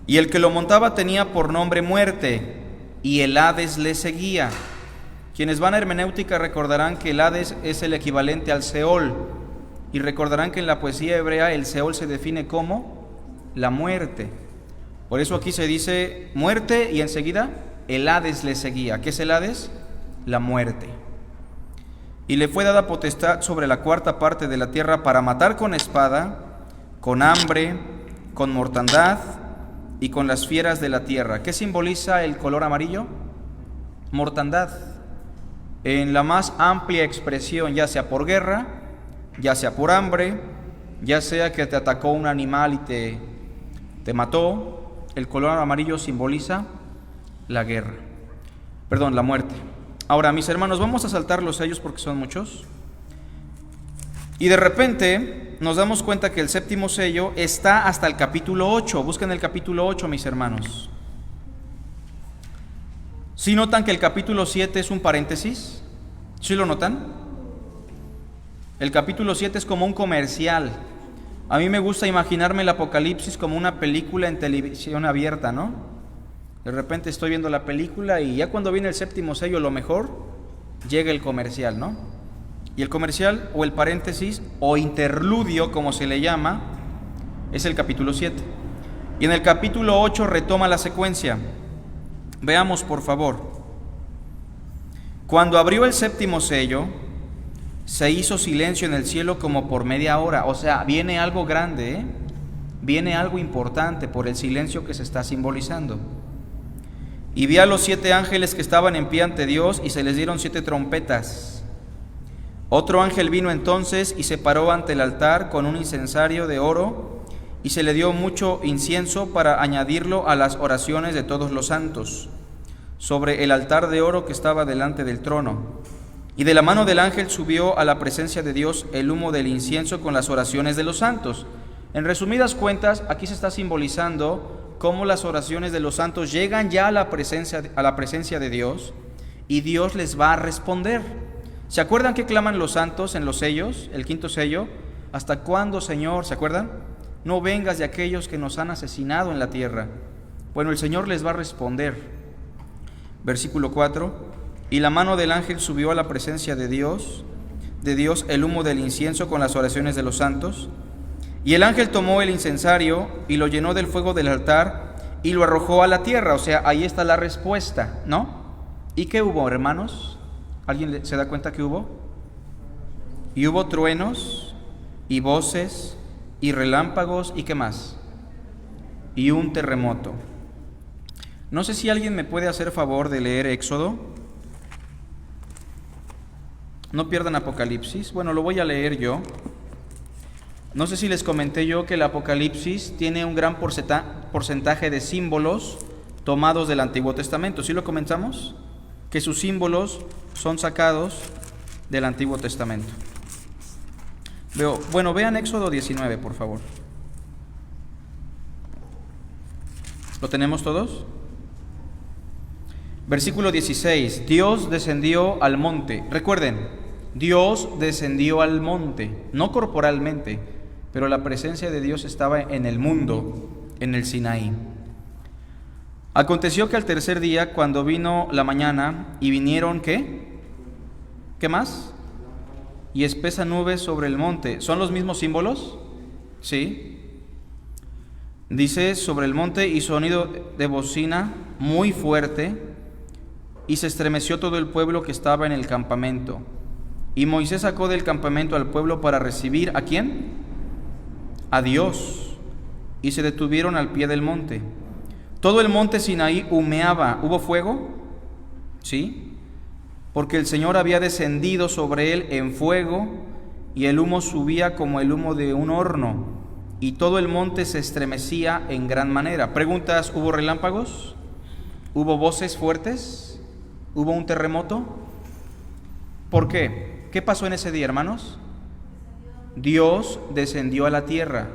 Speaker 1: Y el que lo montaba tenía por nombre Muerte, y el Hades le seguía. Quienes van a hermenéutica recordarán que el Hades es el equivalente al Seol, y recordarán que en la poesía hebrea el Seol se define como la muerte. Por eso aquí se dice muerte y enseguida el Hades le seguía. ¿Qué es el Hades? La muerte. Y le fue dada potestad sobre la 4ª parte de la tierra para matar con espada, con hambre, con mortandad y con las fieras de la tierra. ¿Qué simboliza el color amarillo? Mortandad. En la más amplia expresión, ya sea por guerra, ya sea por hambre, ya sea que te atacó un animal y te mató, el color amarillo simboliza la guerra. Perdón, la muerte. Ahora, mis hermanos, vamos a saltar los sellos porque son muchos. Y de repente nos damos cuenta que el 7º sello está hasta el capítulo 8. Busquen el capítulo 8, mis hermanos. ¿Sí notan que el capítulo 7 es un paréntesis? ¿Sí lo notan? El capítulo 7 es como un comercial. A mí me gusta imaginarme el Apocalipsis como una película en televisión abierta, ¿no? De repente estoy viendo la película y ya cuando viene el 7º sello, lo mejor, llega el comercial, ¿no? Y el comercial o el paréntesis o interludio, como se le llama, es el capítulo 7. Y en el capítulo 8 retoma la secuencia. Veamos, por favor. Cuando abrió el 7º sello, se hizo silencio en el cielo como por media hora. O sea, viene algo grande, ¿eh? Viene algo importante por el silencio que se está simbolizando. Y vi a los 7 ángeles que estaban en pie ante Dios y se les dieron 7 trompetas. Otro ángel vino entonces y se paró ante el altar con un incensario de oro y se le dio mucho incienso para añadirlo a las oraciones de todos los santos, sobre el altar de oro que estaba delante del trono. Y de la mano del ángel subió a la presencia de Dios el humo del incienso con las oraciones de los santos. En resumidas cuentas, aquí se está simbolizando cómo las oraciones de los santos llegan ya a la presencia de Dios y Dios les va a responder. ¿Se acuerdan que claman los santos en los sellos, el 5º sello? ¿Hasta cuándo, Señor? ¿Se acuerdan? No vengas de aquellos que nos han asesinado en la tierra. Bueno, el Señor les va a responder. Versículo 4. Y la mano del ángel subió a la presencia de Dios el humo del incienso con las oraciones de los santos. Y el ángel tomó el incensario y lo llenó del fuego del altar y lo arrojó a la tierra. O sea, ahí está la respuesta, ¿no? ¿Y qué hubo, hermanos? ¿Alguien se da cuenta que hubo? Y hubo truenos y voces y relámpagos y ¿qué más? Y un terremoto. No sé si alguien me puede hacer favor de leer Éxodo. No pierdan Apocalipsis. Bueno, lo voy a leer yo. No sé si les comenté yo que el Apocalipsis tiene un gran porcentaje de símbolos tomados del Antiguo Testamento. ¿Sí lo comenzamos? Que sus símbolos son sacados del Antiguo Testamento. Bueno, vean Éxodo 19, por favor. ¿Lo tenemos todos? Versículo 16. Dios descendió al monte. Recuerden, Dios descendió al monte, no corporalmente, pero la presencia de Dios estaba en el mundo, en el Sinaí. Aconteció que al 3er día, cuando vino la mañana, y vinieron, ¿qué? ¿Qué más? Y espesa nube sobre el monte. ¿Son los mismos símbolos? Sí. Dice, sobre el monte y sonido de bocina muy fuerte, y se estremeció todo el pueblo que estaba en el campamento. Y Moisés sacó del campamento al pueblo para recibir, ¿a quién? A Dios. Y se detuvieron al pie del monte. Todo el monte Sinaí humeaba. ¿Hubo fuego? Sí. Porque el Señor había descendido sobre él en fuego, y el humo subía como el humo de un horno, y todo el monte se estremecía en gran manera. Preguntas, ¿hubo relámpagos? ¿Hubo voces fuertes? ¿Hubo un terremoto? ¿Por qué? ¿Qué pasó en ese día, hermanos? Dios descendió a la tierra.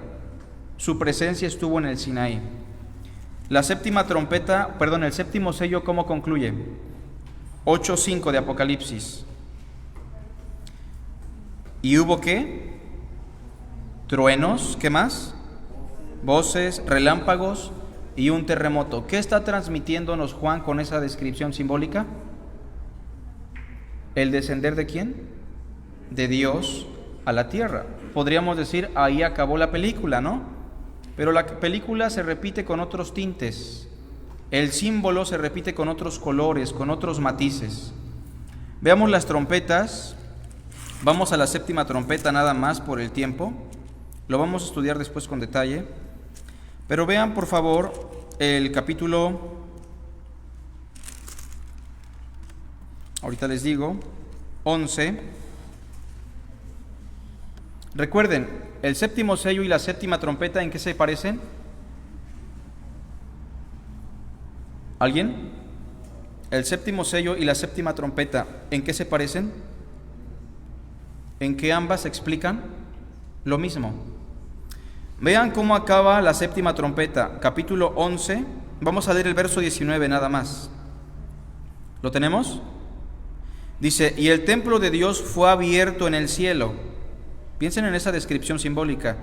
Speaker 1: Su presencia estuvo en el Sinaí. La séptima trompeta, el séptimo sello, ¿cómo concluye? 8:5 de Apocalipsis. ¿Y hubo qué? Truenos, ¿qué más? Voces, relámpagos y un terremoto. ¿Qué está transmitiéndonos Juan con esa descripción simbólica? ¿El descender de quién? De Dios a la tierra. Podríamos decir, ahí acabó la película, ¿no? Pero la película se repite con otros tintes. El símbolo se repite con otros colores, con otros matices. Veamos las trompetas. Vamos a la séptima trompeta nada más por el tiempo. Lo vamos a estudiar después con detalle. Pero vean, por favor, el capítulo, ahorita les digo, 11. Recuerden, el séptimo sello y la séptima trompeta, ¿en qué se parecen? ¿Alguien? El séptimo sello y la séptima trompeta, ¿en qué se parecen? ¿En qué ambas explican lo mismo? Vean cómo acaba la séptima trompeta, capítulo 11. Vamos a leer el verso 19 nada más. ¿Lo tenemos? Dice, y el templo de Dios fue abierto en el cielo. Piensen en esa descripción simbólica.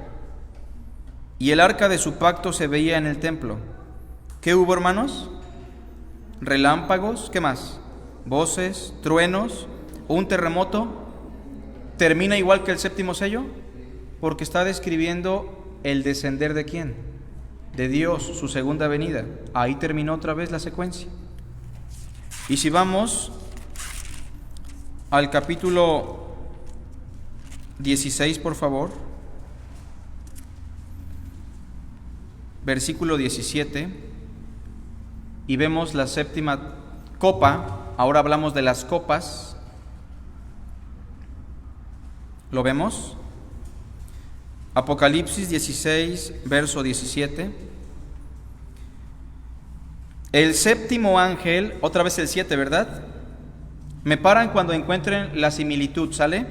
Speaker 1: Y el arca de su pacto se veía en el templo. ¿Qué hubo, hermanos? Relámpagos, ¿qué más? Voces, truenos, un terremoto. ¿Termina igual que el séptimo sello? Porque está describiendo el descender ¿de quién? De Dios, su segunda venida. Ahí terminó otra vez la secuencia. Y si vamos al capítulo 16, por favor, versículo 17, y vemos la séptima copa. Ahora hablamos de las copas. ¿Lo vemos? Apocalipsis 16, verso 17. El séptimo ángel, otra vez el 7, ¿verdad? Me paran cuando encuentren la similitud, ¿sale?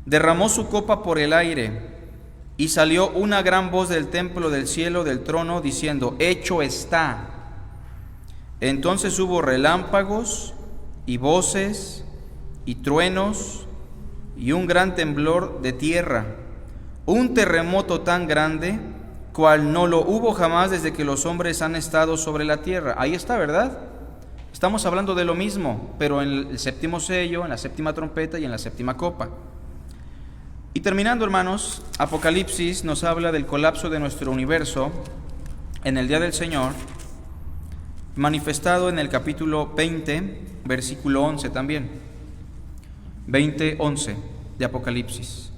Speaker 1: Derramó su copa por el aire, y salió una gran voz del templo del cielo del trono diciendo, hecho está. Entonces hubo relámpagos y voces y truenos y un gran temblor de tierra, un terremoto tan grande cual no lo hubo jamás desde que los hombres han estado sobre la tierra. Ahí está, ¿verdad? Estamos hablando de lo mismo, pero en el séptimo sello, en la séptima trompeta y en la séptima copa. Y terminando, hermanos, Apocalipsis nos habla del colapso de nuestro universo en el día del Señor, manifestado en el capítulo 20, versículo 11 también. 20:11 de Apocalipsis.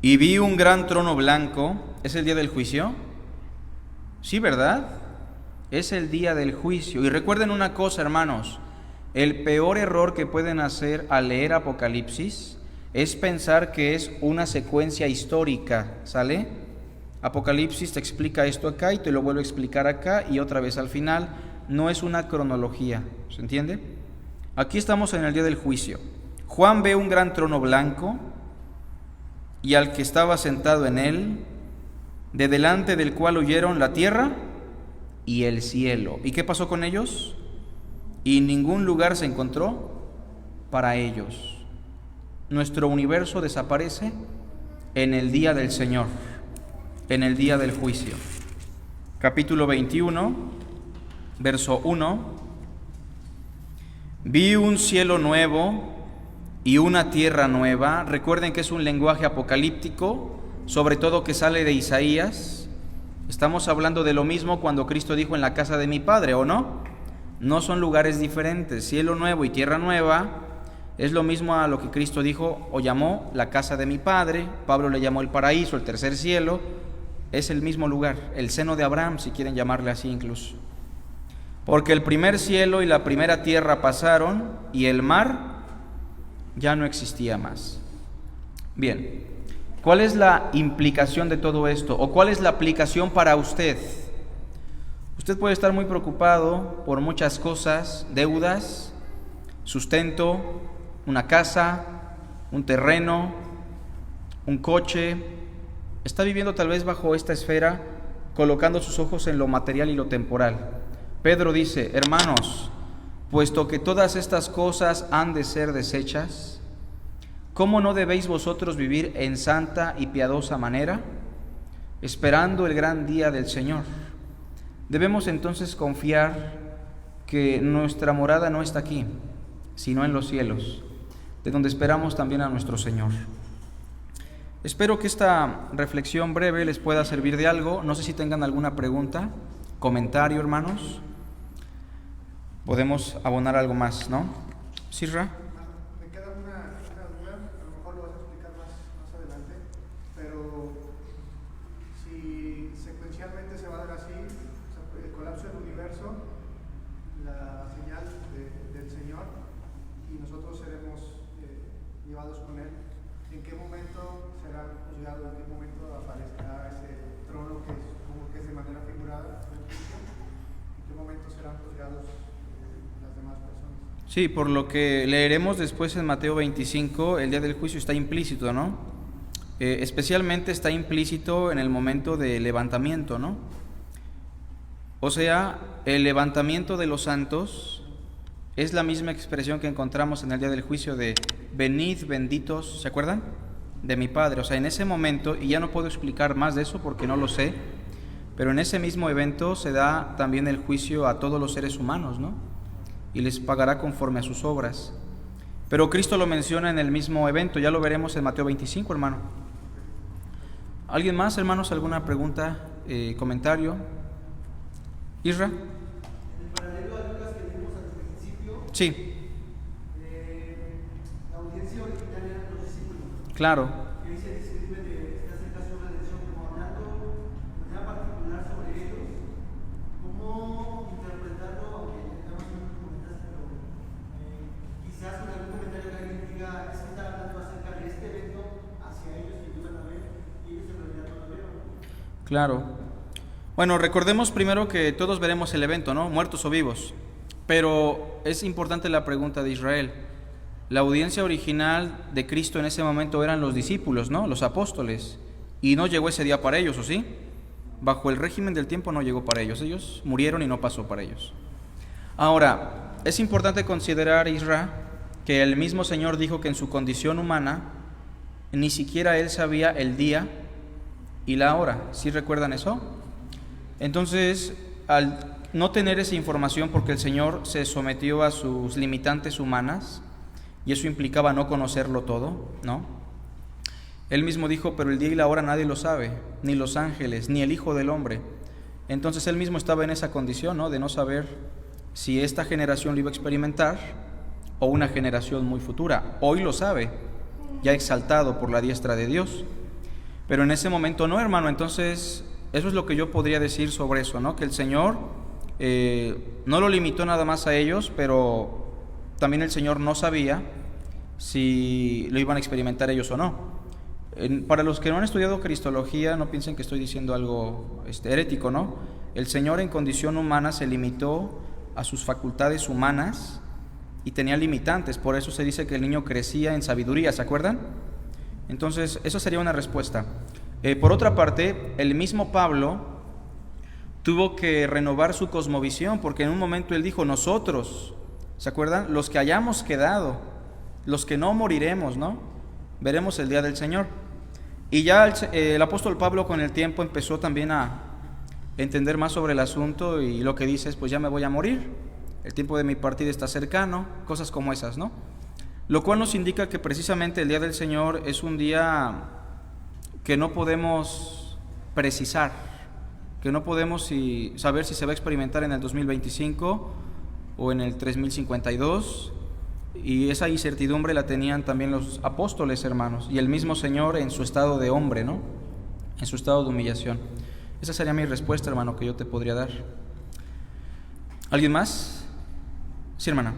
Speaker 1: Y vi un gran trono blanco. ¿Es el día del juicio? Sí, ¿verdad? Es el día del juicio. Y recuerden una cosa, hermanos, el peor error que pueden hacer al leer Apocalipsis es pensar que es una secuencia histórica, ¿sale? Apocalipsis te explica esto acá y te lo vuelvo a explicar acá y otra vez al final. No es una cronología, ¿se entiende? Aquí estamos en el día del juicio. Juan ve un gran trono blanco y al que estaba sentado en él, de delante del cual huyeron la tierra y el cielo. ¿Y qué pasó con ellos? Y ningún lugar se encontró para ellos. Nuestro universo desaparece en el día del Señor, en el día del juicio. Capítulo 21, verso 1. Vi un cielo nuevo y una tierra nueva. Recuerden que es un lenguaje apocalíptico, sobre todo que sale de Isaías. Estamos hablando de lo mismo cuando Cristo dijo en la casa de mi Padre, ¿o no? No son lugares diferentes. Cielo nuevo y tierra nueva es lo mismo a lo que Cristo dijo o llamó la casa de mi Padre. Pablo le llamó el paraíso, el tercer cielo. Es el mismo lugar, el seno de Abraham, si quieren llamarle así incluso. Porque el primer cielo y la primera tierra pasaron y el mar ya no existía más. Bien, ¿cuál es la implicación de todo esto? ¿O cuál es la aplicación para usted? Usted puede estar muy preocupado por muchas cosas, deudas, sustento, una casa, un terreno, un coche. Está viviendo tal vez bajo esta esfera, colocando sus ojos en lo material y lo temporal. Pedro dice: hermanos, puesto que todas estas cosas han de ser desechas, ¿cómo no debéis vosotros vivir en santa y piadosa manera, esperando el gran día del Señor? Debemos entonces confiar que nuestra morada no está aquí, sino en los cielos, de donde esperamos también a nuestro Señor. Espero que esta reflexión breve les pueda servir de algo. No sé si tengan alguna pregunta, comentario, hermanos. Podemos abonar algo más, ¿no? ¿Sirra?
Speaker 2: Me queda una duda, a lo mejor lo vas a explicar más adelante, pero si secuencialmente se va a dar así, el colapso del universo, la señal del Señor, y nosotros seremos llevados con Él, ¿en qué momento será juzgado? ¿En qué momento aparecerá ese trono que es como que es de manera figurada? ¿En qué momento serán juzgados las demás personas?
Speaker 1: Sí, por lo que leeremos después en Mateo 25, el día del juicio está implícito, ¿no? Especialmente está implícito en el momento de levantamiento, ¿no? O sea, el levantamiento de los santos es la misma expresión que encontramos en el día del juicio de venid benditos, ¿se acuerdan? De mi Padre. O sea, en ese momento, y ya no puedo explicar más de eso porque no lo sé, pero en ese mismo evento se da también el juicio a todos los seres humanos, ¿no? Y les pagará conforme a sus obras. Pero Cristo lo menciona en el mismo evento, ya lo veremos en Mateo 25, hermano. ¿Alguien más, hermanos? ¿Alguna pregunta, comentario? ¿Isra?
Speaker 2: En el paralelo a Lucas que vimos al principio,
Speaker 1: Sí.
Speaker 2: la audiencia original eran los discípulos.
Speaker 1: Claro.
Speaker 2: Que dice, describe de esta cerca sobre la lección como hablando de manera particular sobre ellos, cómo interpretarlo, aunque nada más no lo comentaste, pero quizás con algún comentario que alguien diga, es que está hablando acerca de este evento hacia ellos que iban a ver, y ellos en realidad no lo vieron.
Speaker 1: Claro. Bueno, recordemos primero que todos veremos el evento, ¿no? Muertos o vivos. Pero es importante la pregunta de Israel. La audiencia original de Cristo en ese momento eran los discípulos, ¿no? Los apóstoles. Y no llegó ese día para ellos, ¿o sí? Bajo el régimen del tiempo no llegó para ellos. Ellos murieron y no pasó para ellos. Ahora, es importante considerar, Israel, que el mismo Señor dijo que en su condición humana ni siquiera Él sabía el día y la hora. ¿Sí recuerdan eso? Entonces, al no tener esa información, porque el Señor se sometió a sus limitantes humanas, y eso implicaba no conocerlo todo, ¿no? Él mismo dijo, pero el día y la hora nadie lo sabe, ni los ángeles, ni el Hijo del Hombre. Entonces Él mismo estaba en esa condición, ¿no? De no saber si esta generación lo iba a experimentar o una generación muy futura. Hoy lo sabe, ya exaltado por la diestra de Dios. Pero en ese momento no, hermano. Entonces, eso es lo que yo podría decir sobre eso, ¿no? Que el Señor no lo limitó nada más a ellos, pero también el Señor no sabía si lo iban a experimentar ellos o no. Para los que no han estudiado cristología, no piensen que estoy diciendo algo herético, ¿no? El Señor en condición humana se limitó a sus facultades humanas y tenía limitantes. Por eso se dice que el niño crecía en sabiduría, ¿se acuerdan? Entonces, esa sería una respuesta. Por otra parte, el mismo Pablo tuvo que renovar su cosmovisión, porque en un momento él dijo, nosotros, ¿se acuerdan? Los que hayamos quedado, los que no moriremos, ¿no? Veremos el día del Señor. Y ya el apóstol Pablo con el tiempo empezó también a entender más sobre el asunto, y lo que dice es, pues ya me voy a morir, el tiempo de mi partida está cercano, cosas como esas, ¿no? lo cual nos indica que precisamente el día del Señor es un día que no podemos precisar, que no podemos saber si se va a experimentar en el 2025 o en el 3052, y esa incertidumbre la tenían también los apóstoles, hermanos, y el mismo Señor en su estado de hombre, ¿no? En su estado de humillación. Esa sería mi respuesta, hermano, que yo te podría dar. ¿Alguien más? Sí, hermana.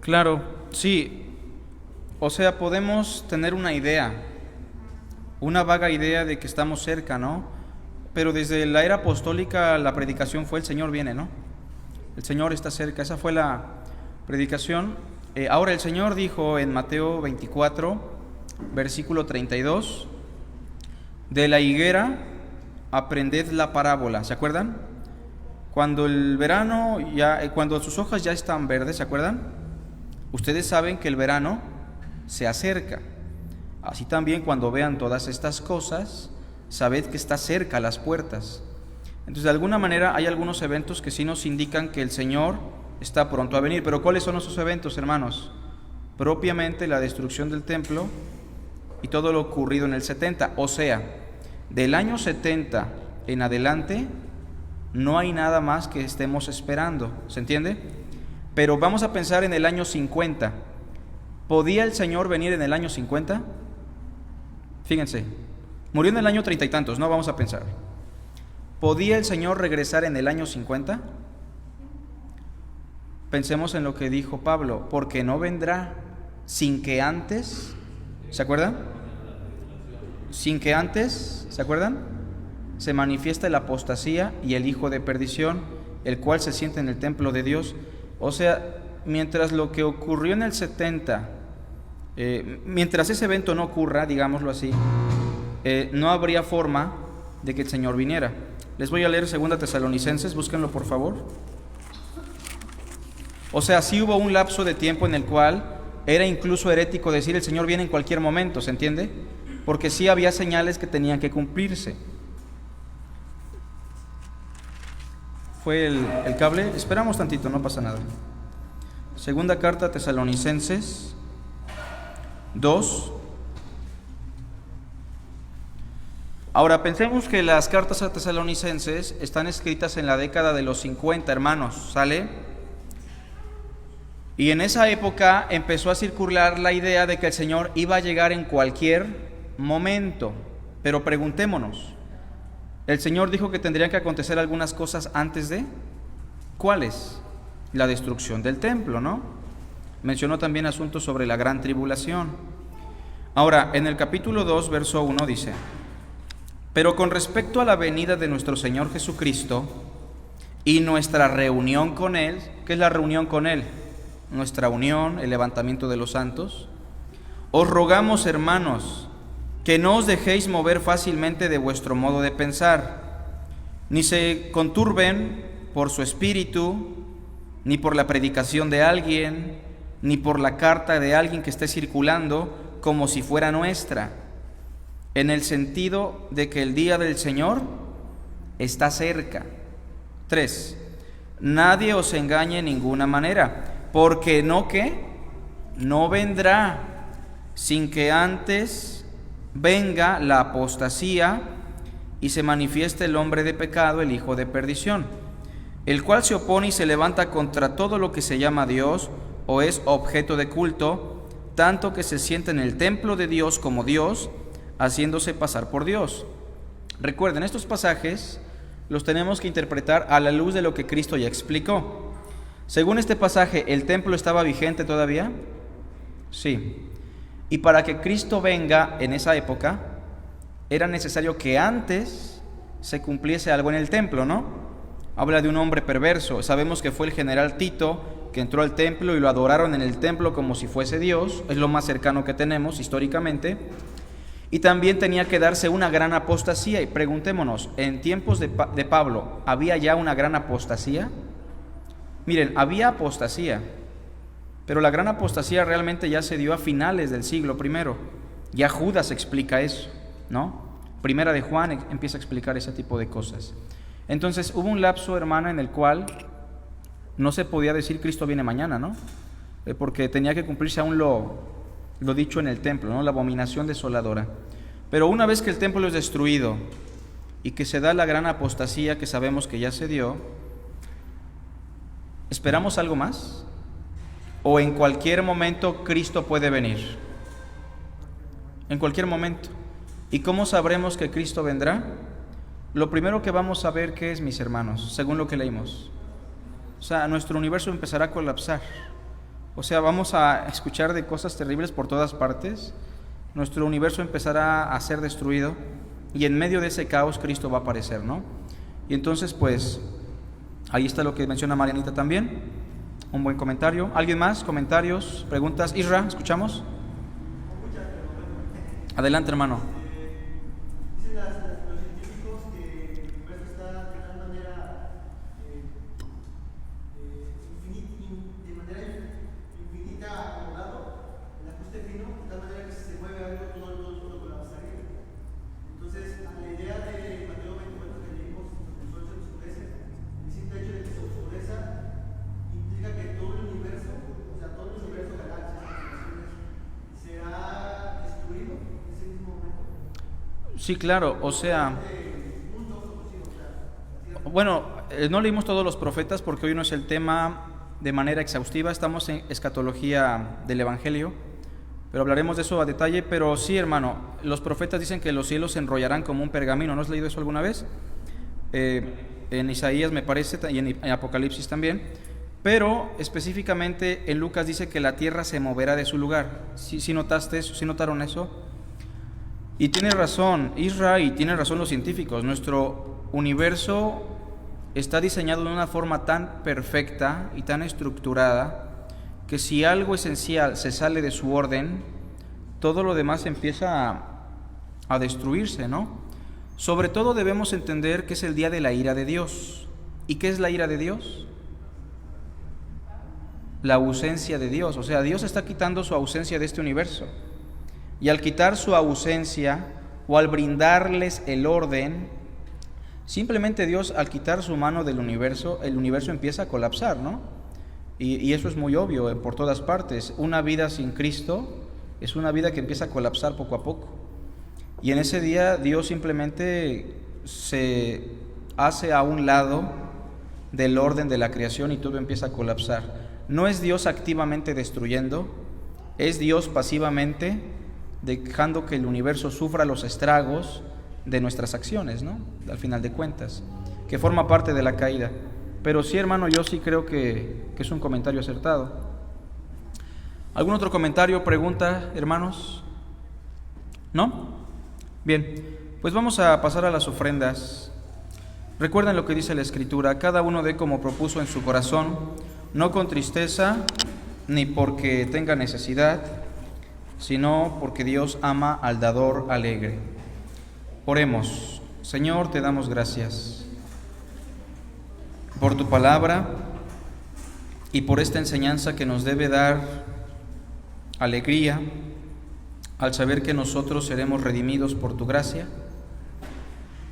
Speaker 1: Claro, sí. O sea, podemos tener una idea, una vaga idea de que estamos cerca, ¿no? Pero desde la era apostólica la predicación fue: el Señor viene, ¿no? El Señor está cerca. Esa fue la predicación. Ahora el Señor dijo en Mateo 24, versículo 32, de la higuera aprended la parábola. ¿Se acuerdan? Cuando el verano cuando sus hojas ya están verdes, ¿se acuerdan? Ustedes saben que el verano se acerca. Así también, cuando vean todas estas cosas, sabed que está cerca las puertas. Entonces, de alguna manera, hay algunos eventos que sí nos indican que el Señor está pronto a venir. Pero ¿cuáles son esos eventos, hermanos? Propiamente la destrucción del templo y todo lo ocurrido en el 70. O sea, del año 70 en adelante no hay nada más que estemos esperando. ¿Se entiende? Pero vamos a pensar en el año 50. ¿Podía el Señor venir en el año 50? Fíjense, murió en el año 30 y tantos, no vamos a pensar. ¿Podía el Señor regresar en el año 50? Pensemos en lo que dijo Pablo: porque no vendrá sin que antes, ¿se acuerdan? Sin que antes, ¿se acuerdan? Se manifiesta la apostasía y el hijo de perdición, el cual se sienta en el templo de Dios. O sea, mientras lo que ocurrió en el 70, mientras ese evento no ocurra, digámoslo así, no habría forma de que el Señor viniera. Les voy a leer 2 Tesalonicenses, búsquenlo por favor. O sea, sí hubo un lapso de tiempo en el cual era incluso herético decir: el Señor viene en cualquier momento, ¿se entiende? Porque sí había señales que tenían que cumplirse. ¿Fue el cable? Esperamos tantito, no pasa nada. Segunda carta a Tesalonicenses 2. Ahora, pensemos que las cartas a Tesalonicenses están escritas en la década de los 50, hermanos, ¿sale? Y en esa época empezó a circular la idea de que el Señor iba a llegar en cualquier momento. Pero preguntémonos, el Señor dijo que tendrían que acontecer algunas cosas antes de... ¿Cuáles? La destrucción del templo, ¿no? Mencionó también asuntos sobre la gran tribulación. Ahora, en el capítulo 2, verso 1 dice: pero con respecto a la venida de nuestro Señor Jesucristo y nuestra reunión con Él, ¿qué es la reunión con Él? Nuestra unión, el levantamiento de los santos. Os rogamos, hermanos, que no os dejéis mover fácilmente de vuestro modo de pensar, ni se conturben por su espíritu, ni por la predicación de alguien, ni por la carta de alguien que esté circulando como si fuera nuestra, en el sentido de que el día del Señor está cerca. 3. Nadie os engañe en ninguna manera, porque no vendrá sin que antes venga la apostasía y se manifieste el hombre de pecado, el hijo de perdición, el cual se opone y se levanta contra todo lo que se llama Dios o es objeto de culto, tanto que se sienta en el templo de Dios como Dios, haciéndose pasar por Dios. Recuerden, estos pasajes los tenemos que interpretar a la luz de lo que Cristo ya explicó. Según este pasaje, ¿el templo estaba vigente todavía? Sí. Y para que Cristo venga en esa época, era necesario que antes se cumpliese algo en el templo, ¿no? Habla de un hombre perverso. Sabemos que fue el general Tito que entró al templo y lo adoraron en el templo como si fuese Dios. Es lo más cercano que tenemos históricamente. Y también tenía que darse una gran apostasía. Y preguntémonos, ¿en tiempos de Pablo había ya una gran apostasía? Miren, había apostasía, pero la gran apostasía realmente ya se dio a finales del siglo I. Ya Judas explica eso, ¿no? Primera de Juan empieza a explicar ese tipo de cosas. Entonces hubo un lapso, hermana, en el cual no se podía decir Cristo viene mañana, ¿no? Porque tenía que cumplirse aún lo dicho en el templo, ¿no? La abominación desoladora. Pero una vez que el templo es destruido y que se da la gran apostasía que sabemos que ya se dio, ¿esperamos algo más? ¿O en cualquier momento Cristo puede venir? En cualquier momento. ¿Y cómo sabremos que Cristo vendrá? Lo primero que vamos a ver, ¿qué es, mis hermanos? Según lo que leímos. O sea, nuestro universo empezará a colapsar. O sea, vamos a escuchar de cosas terribles por todas partes. Nuestro universo empezará a ser destruido y en medio de ese caos Cristo va a aparecer, ¿no? Y entonces, pues, ahí está lo que menciona Marianita también. Un buen comentario. ¿Alguien más? ¿Comentarios? ¿Preguntas? Isra, ¿escuchamos? Adelante, hermano.
Speaker 3: Dicen los científicos que el universo está de tal manera de manera infinita acomodado, el ajuste fino, de tal manera que si se mueve algo todo colapsaría. Entonces, a la idea de Mateo 24 que leímos, el sol se oscurece, el simple hecho de que se oscureza implica que todo el universo, o sea, todo el universo, galaxias, constelaciones, será destruido en ese mismo momento.
Speaker 1: Sí, claro, o sea, bueno, no leímos todos los profetas porque hoy no es el tema de manera exhaustiva, estamos en escatología del Evangelio, pero hablaremos de eso a detalle. Pero sí, hermano, los profetas dicen que los cielos se enrollarán como un pergamino. ¿No has leído eso alguna vez? En Isaías me parece, y en Apocalipsis también. Pero específicamente en Lucas dice que la tierra se moverá de su lugar. ¿Sí notaste eso? ¿Sí notaron eso? Y tiene razón Israel, y tienen razón los científicos. Nuestro universo está diseñado de una forma tan perfecta y tan estructurada que si algo esencial se sale de su orden, todo lo demás empieza a destruirse, ¿no? Sobre todo debemos entender que es el día de la ira de Dios. ¿Y qué es la ira de Dios? La ausencia de Dios. O sea, Dios está quitando su ausencia de este universo. Y al quitar su ausencia o al brindarles el orden, simplemente Dios, al quitar su mano del universo, el universo empieza a colapsar, ¿no? Y eso es muy obvio por todas partes. Una vida sin Cristo es una vida que empieza a colapsar poco a poco. Y en ese día Dios simplemente se hace a un lado del orden de la creación y todo empieza a colapsar. No es Dios activamente destruyendo, es Dios pasivamente dejando que el universo sufra los estragos de nuestras acciones, ¿no? Al final de cuentas, que forma parte de la caída. Pero sí, hermano, yo sí creo que es un comentario acertado. ¿Algún otro comentario, pregunta, hermanos? ¿No? Bien, pues vamos a pasar a las ofrendas. Recuerden lo que dice la Escritura: cada uno dé como propuso en su corazón, no con tristeza ni porque tenga necesidad, sino porque Dios ama al dador alegre. Oremos. Señor, te damos gracias por tu palabra y por esta enseñanza que nos debe dar alegría al saber que nosotros seremos redimidos por tu gracia.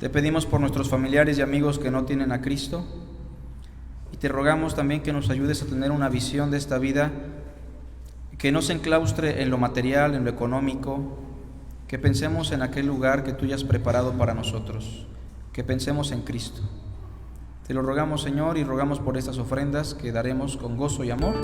Speaker 1: Te pedimos por nuestros familiares y amigos que no tienen a Cristo, y te rogamos también que nos ayudes a tener una visión de esta vida que no se enclaustre en lo material, en lo económico, que pensemos en aquel lugar que tú ya has preparado para nosotros, que pensemos en Cristo. Te lo rogamos, Señor, y rogamos por estas ofrendas que daremos con gozo y amor.